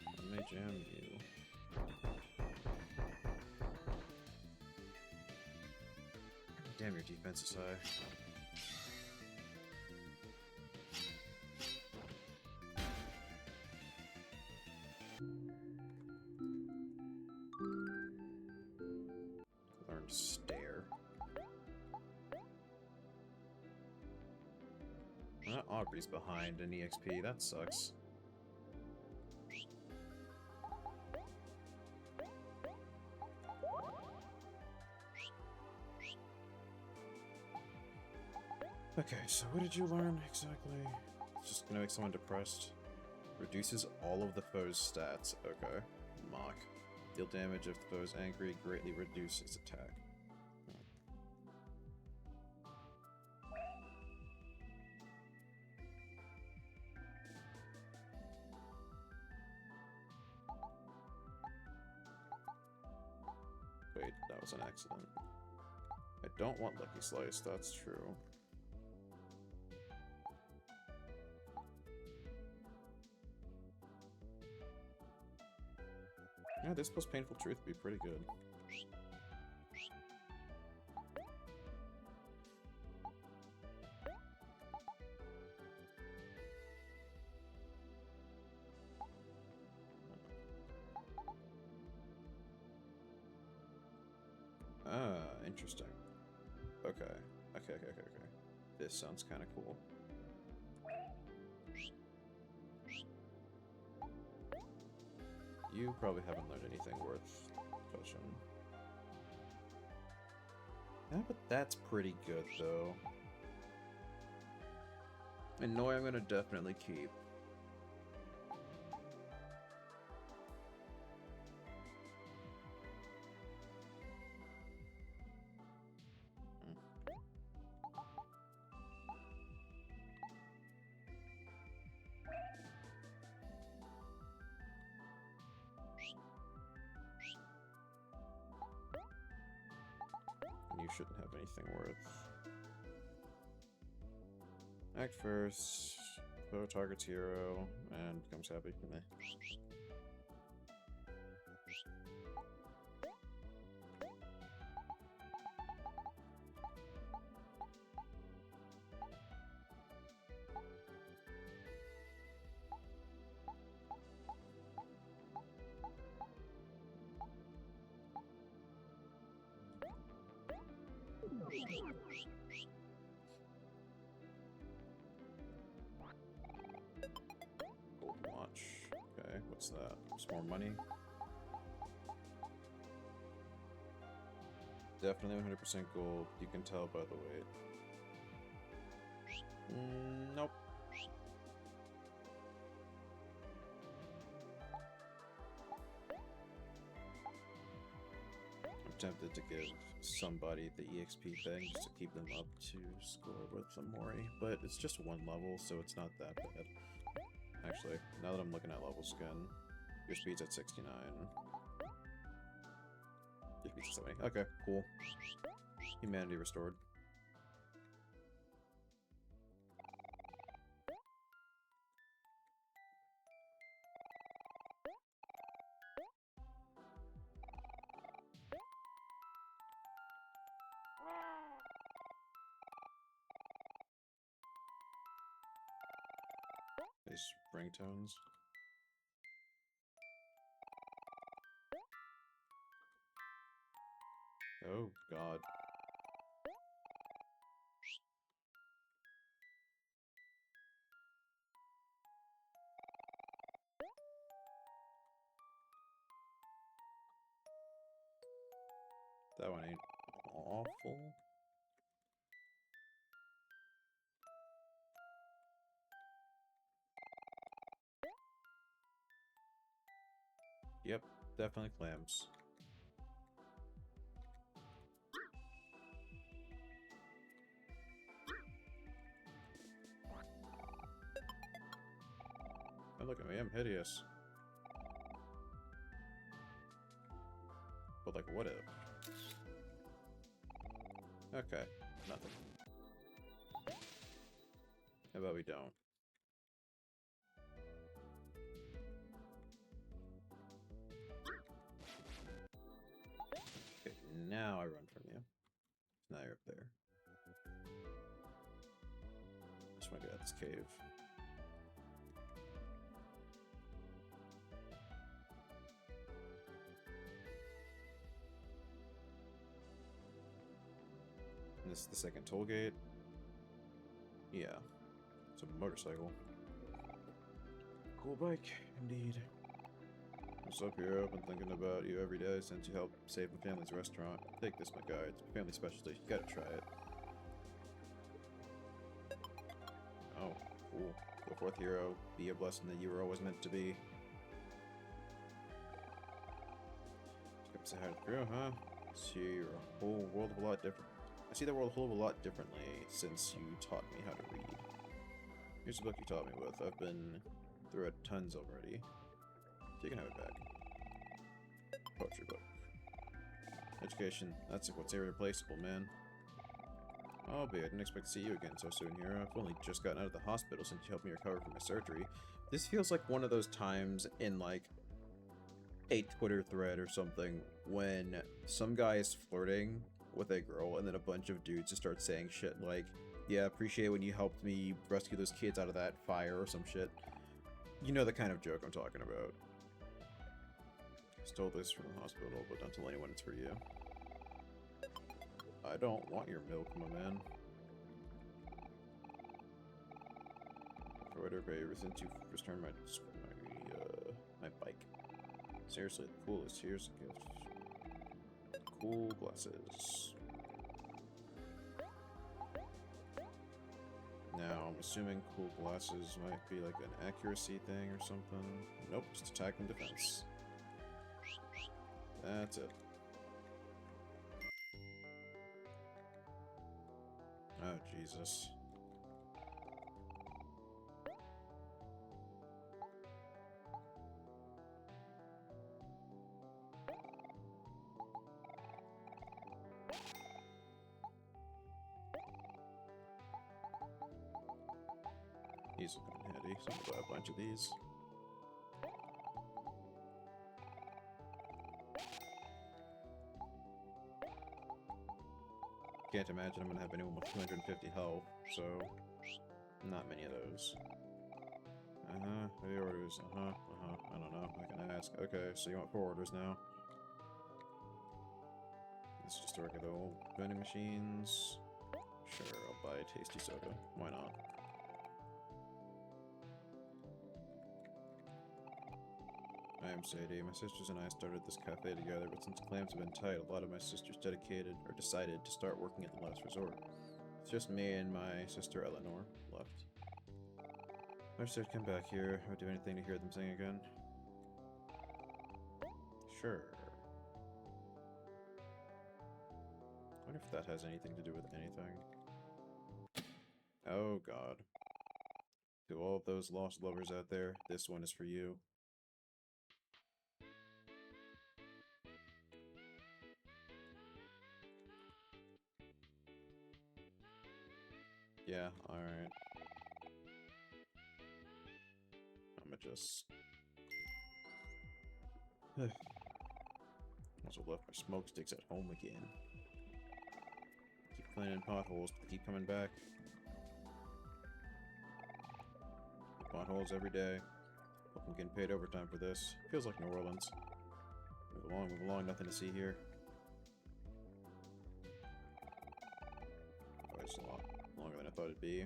I may jam you. Damn, your defense is high. Learn to stare. Aubrey's behind in EXP, that sucks. Okay, so what did you learn exactly? It's just gonna make someone depressed. Reduces all of the foe's stats. Okay. Mock. Deal damage if the foe is angry, greatly reduce its attack. Wait, that was an accident. I don't want Lucky Slice, that's true. Yeah, this plus Painful Truth would be pretty good. Ah, interesting. Okay. Okay. This sounds kind of cool. You probably haven't learned anything worth pushing. Yeah, but that's pretty good, though. And Noi I'm gonna definitely keep. You shouldn't have anything worth. Act first, photo target's hero, and becomes happy. Meh. Gold watch. Okay, what's that? Some more money? Definitely 100% gold. You can tell by the weight. Nope. I'm tempted to give somebody the EXP thing just to keep them up to score with Omori, but it's just one level, so it's not that bad. Actually, now that I'm looking at level skin, your speed's at 69. Your speed's at 70. Okay, cool. Humanity restored. These ringtones. Oh, God. That one ain't awful. Yep, definitely clams. Oh, look at me, I'm hideous. But, like, what if? Okay, nothing. How about we don't? Okay, now I run from you. Now you're up there. Just want to get out this cave. And this is the second toll gate. Yeah. It's a motorcycle. Cool bike, indeed. What's up, hero? I've been thinking about you every day since you helped save my family's restaurant. Take this, my guy. It's a family specialty. You gotta try it. Oh, cool. Go forth, hero. Be a blessing that you were always meant to be. Come say hi to the crew, huh? See your whole world of a lot different. I see the world a whole lot differently since you taught me how to read. Here's the book you taught me with. I've been through it tons already. So you can have it back. Poetry book. Education. That's what's irreplaceable, man. Oh, babe, I didn't expect to see you again so soon here. I've only just gotten out of the hospital since you helped me recover from my surgery. This feels like one of those times in, like, a Twitter thread or something when some guy is flirting with a girl and then a bunch of dudes just start saying shit like, yeah, appreciate when you helped me rescue those kids out of that fire or some shit. You know the kind of joke I'm talking about. Stole this from the hospital, but don't tell anyone it's for you. I don't want your milk, my man. For whatever, ever since you returned my bike. Seriously, the coolest. Here's a gift. Cool glasses. Now, I'm assuming cool glasses might be like an accuracy thing or something. Nope, just attack and defense. That's it. Oh, Jesus. These are looking handy, so I'm gonna buy a bunch of these. Can't imagine I'm gonna have anyone with 250 health, so not many of those. Reorders, I don't know, I can ask. Okay, so you want 4 orders now. It's just a regular old vending machines. Sure, I'll buy a tasty soda. Why not? I am Sadie. My sisters and I started this cafe together, but since clams have been tight, a lot of my sisters decided to start working at the last resort. It's just me and my sister Eleanor left. I wish they'd come back here. I would do anything to hear them sing again. Sure. I wonder if that has anything to do with anything. Oh god. To all of those lost lovers out there, this one is for you. Yeah, alright. I'ma just... Also left my smoke sticks at home again. Keep cleaning potholes, but they keep coming back. Potholes every day. Hope I'm getting paid overtime for this. Feels like New Orleans. Move along, nothing to see here. Oh, it's a lot longer than I thought it'd be.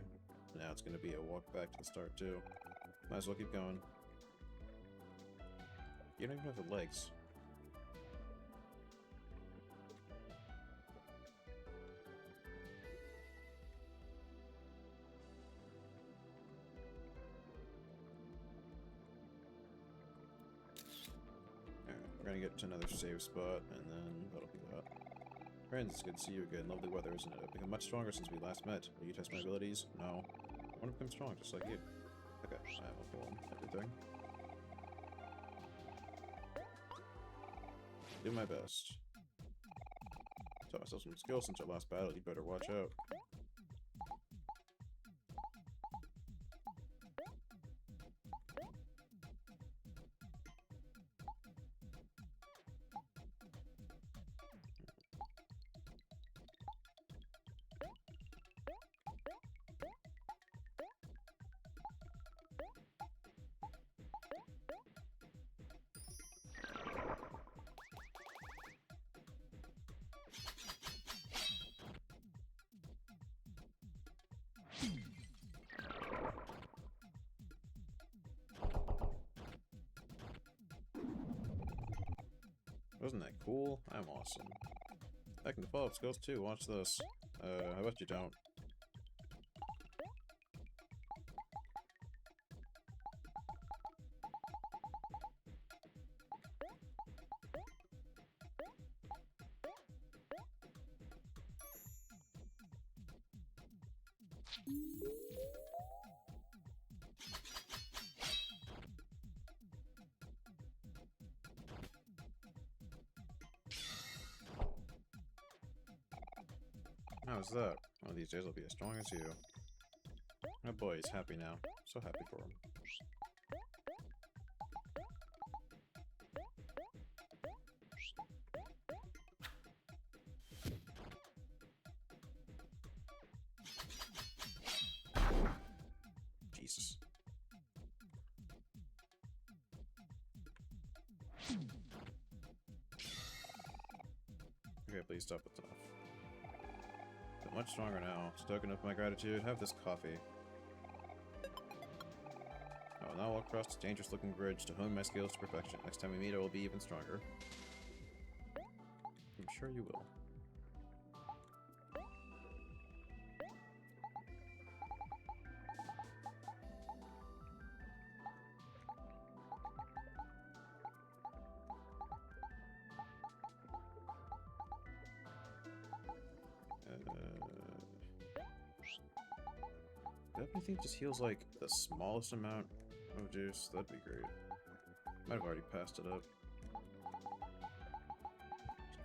Now it's gonna be a walk back to the start too. Might as well keep going. You don't even have the legs. Alright, we're gonna get to another save spot, and then that'll be that. Friends, it's good to see you again. Lovely weather, isn't it? I've become much stronger since we last met. Will you test my abilities? No. I want to become strong, just like you. Okay, I will pull everything. Do my best. Taught myself some skills since our last battle. You better watch out. Wasn't that cool? I'm awesome. I can follow up skills too, watch this. I bet you don't. How's that? One of these days I'll be as strong as you. My boy is happy now. So happy for him. Jesus. Okay, please stop, that's enough. Feel much stronger now. Token of my gratitude, have this coffee. Oh, I'll now walk across this dangerous-looking bridge to hone my skills to perfection. Next time we meet, I will be even stronger. I'm sure you will. Anything just heals like the smallest amount of juice, that'd be great. Might have already passed it up.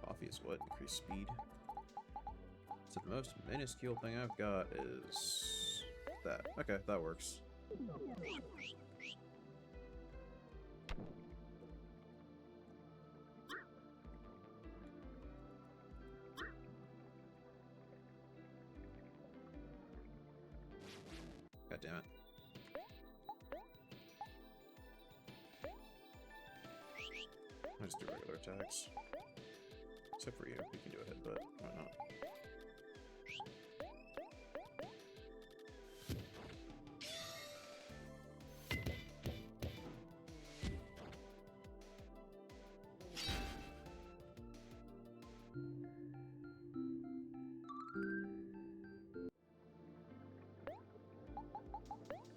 Coffee is what? Increase speed. So the most minuscule thing I've got is that. Okay, that works. God damn it. I'll just do regular attacks. Except for you, you can do a headbutt. Why not?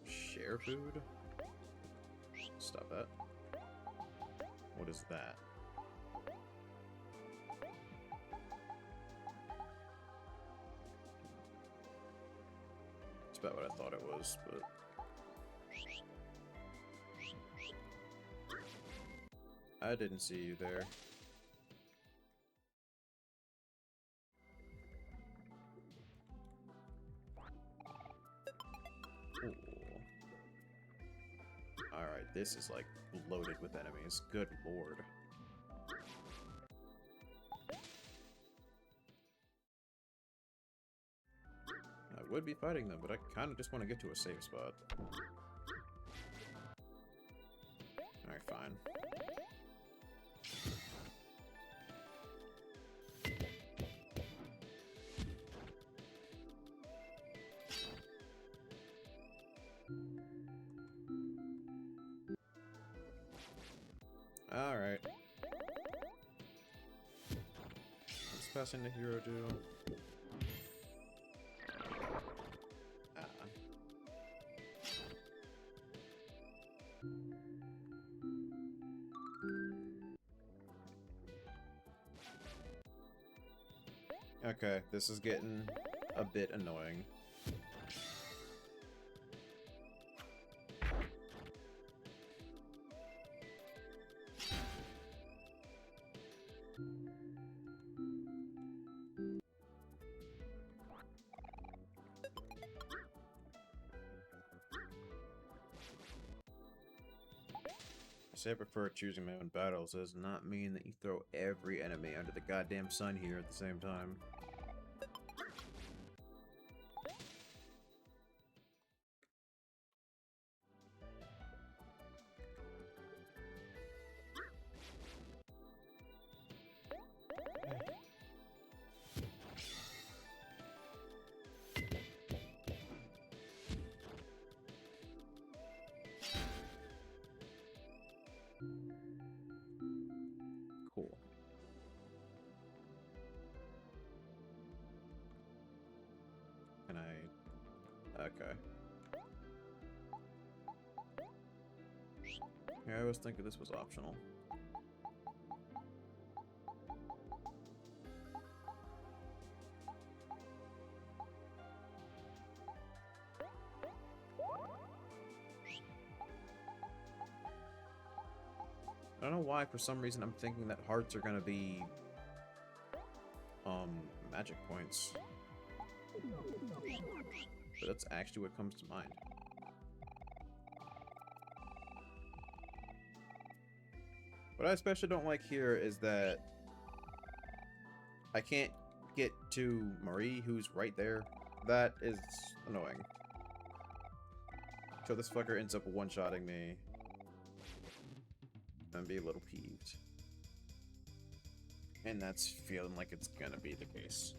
Share food? Stop that. What is that? It's about what I thought it was, but... I didn't see you there. Ooh. Alright, this is like loaded with enemies. Good lord. I would be fighting them, but I kind of just want to get to a safe spot. Alright, fine. Alright. Let's pass into Hero Duel. Okay, this is getting a bit annoying. I say I prefer choosing my own battles does not mean that you throw every enemy under the goddamn sun here at the same time. Cool. Can I... Okay. Yeah, I was thinking this was optional. I don't know why, for some reason, I'm thinking that hearts are gonna be, magic points. But that's actually what comes to mind. What I especially don't like here is that I can't get to Marie, who's right there. That is annoying. So this fucker ends up one-shotting me. And be a little peeved. And that's feeling like it's gonna be the case.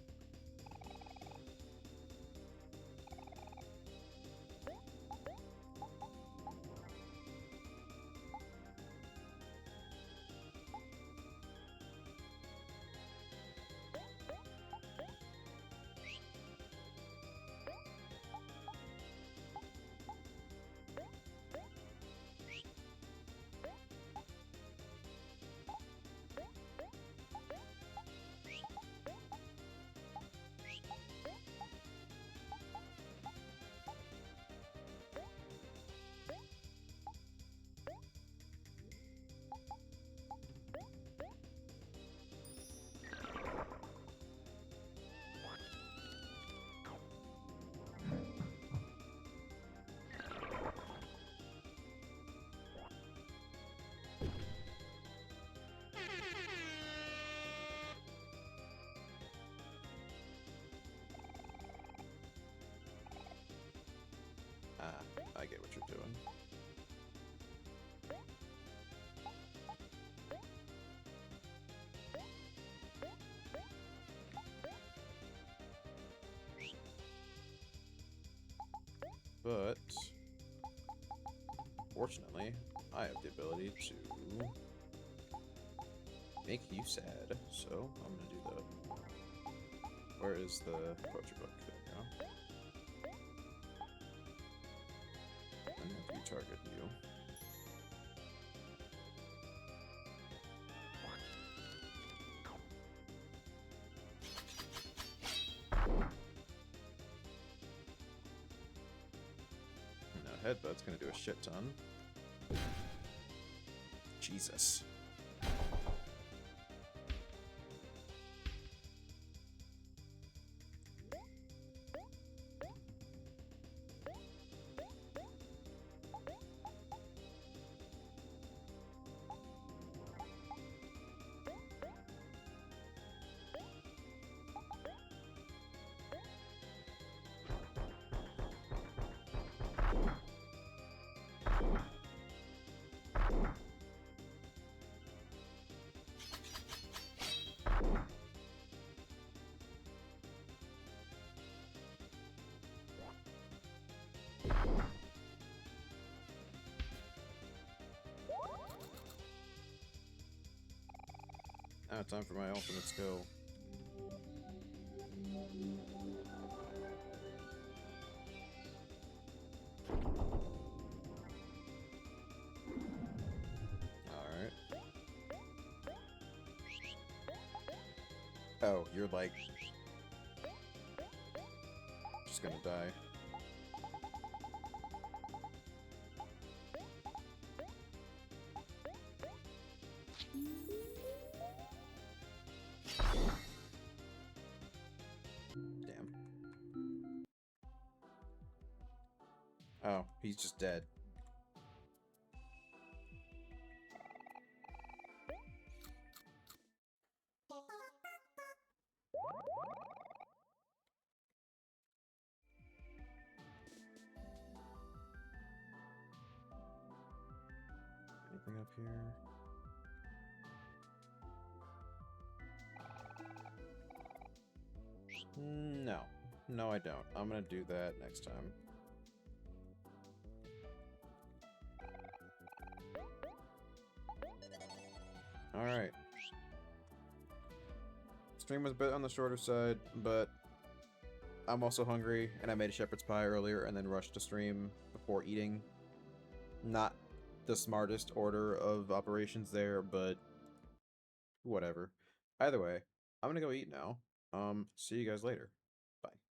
get what you're doing. But fortunately, I have the ability to make you sad, so I'm gonna do that. Where is the poetry book? There we go. And have you target you. Now headbutt's gonna do a shit ton. Jesus. Now time for my ultimate skill. Alright. Oh, you're like... just gonna die. Damn. Oh, he's just dead. Anything up here? No. No, I don't. I'm gonna do that next time. Alright. Stream was a bit on the shorter side, but I'm also hungry, and I made a shepherd's pie earlier and then rushed to stream before eating. Not the smartest order of operations there, but whatever. Either way, I'm gonna go eat now. See you guys later.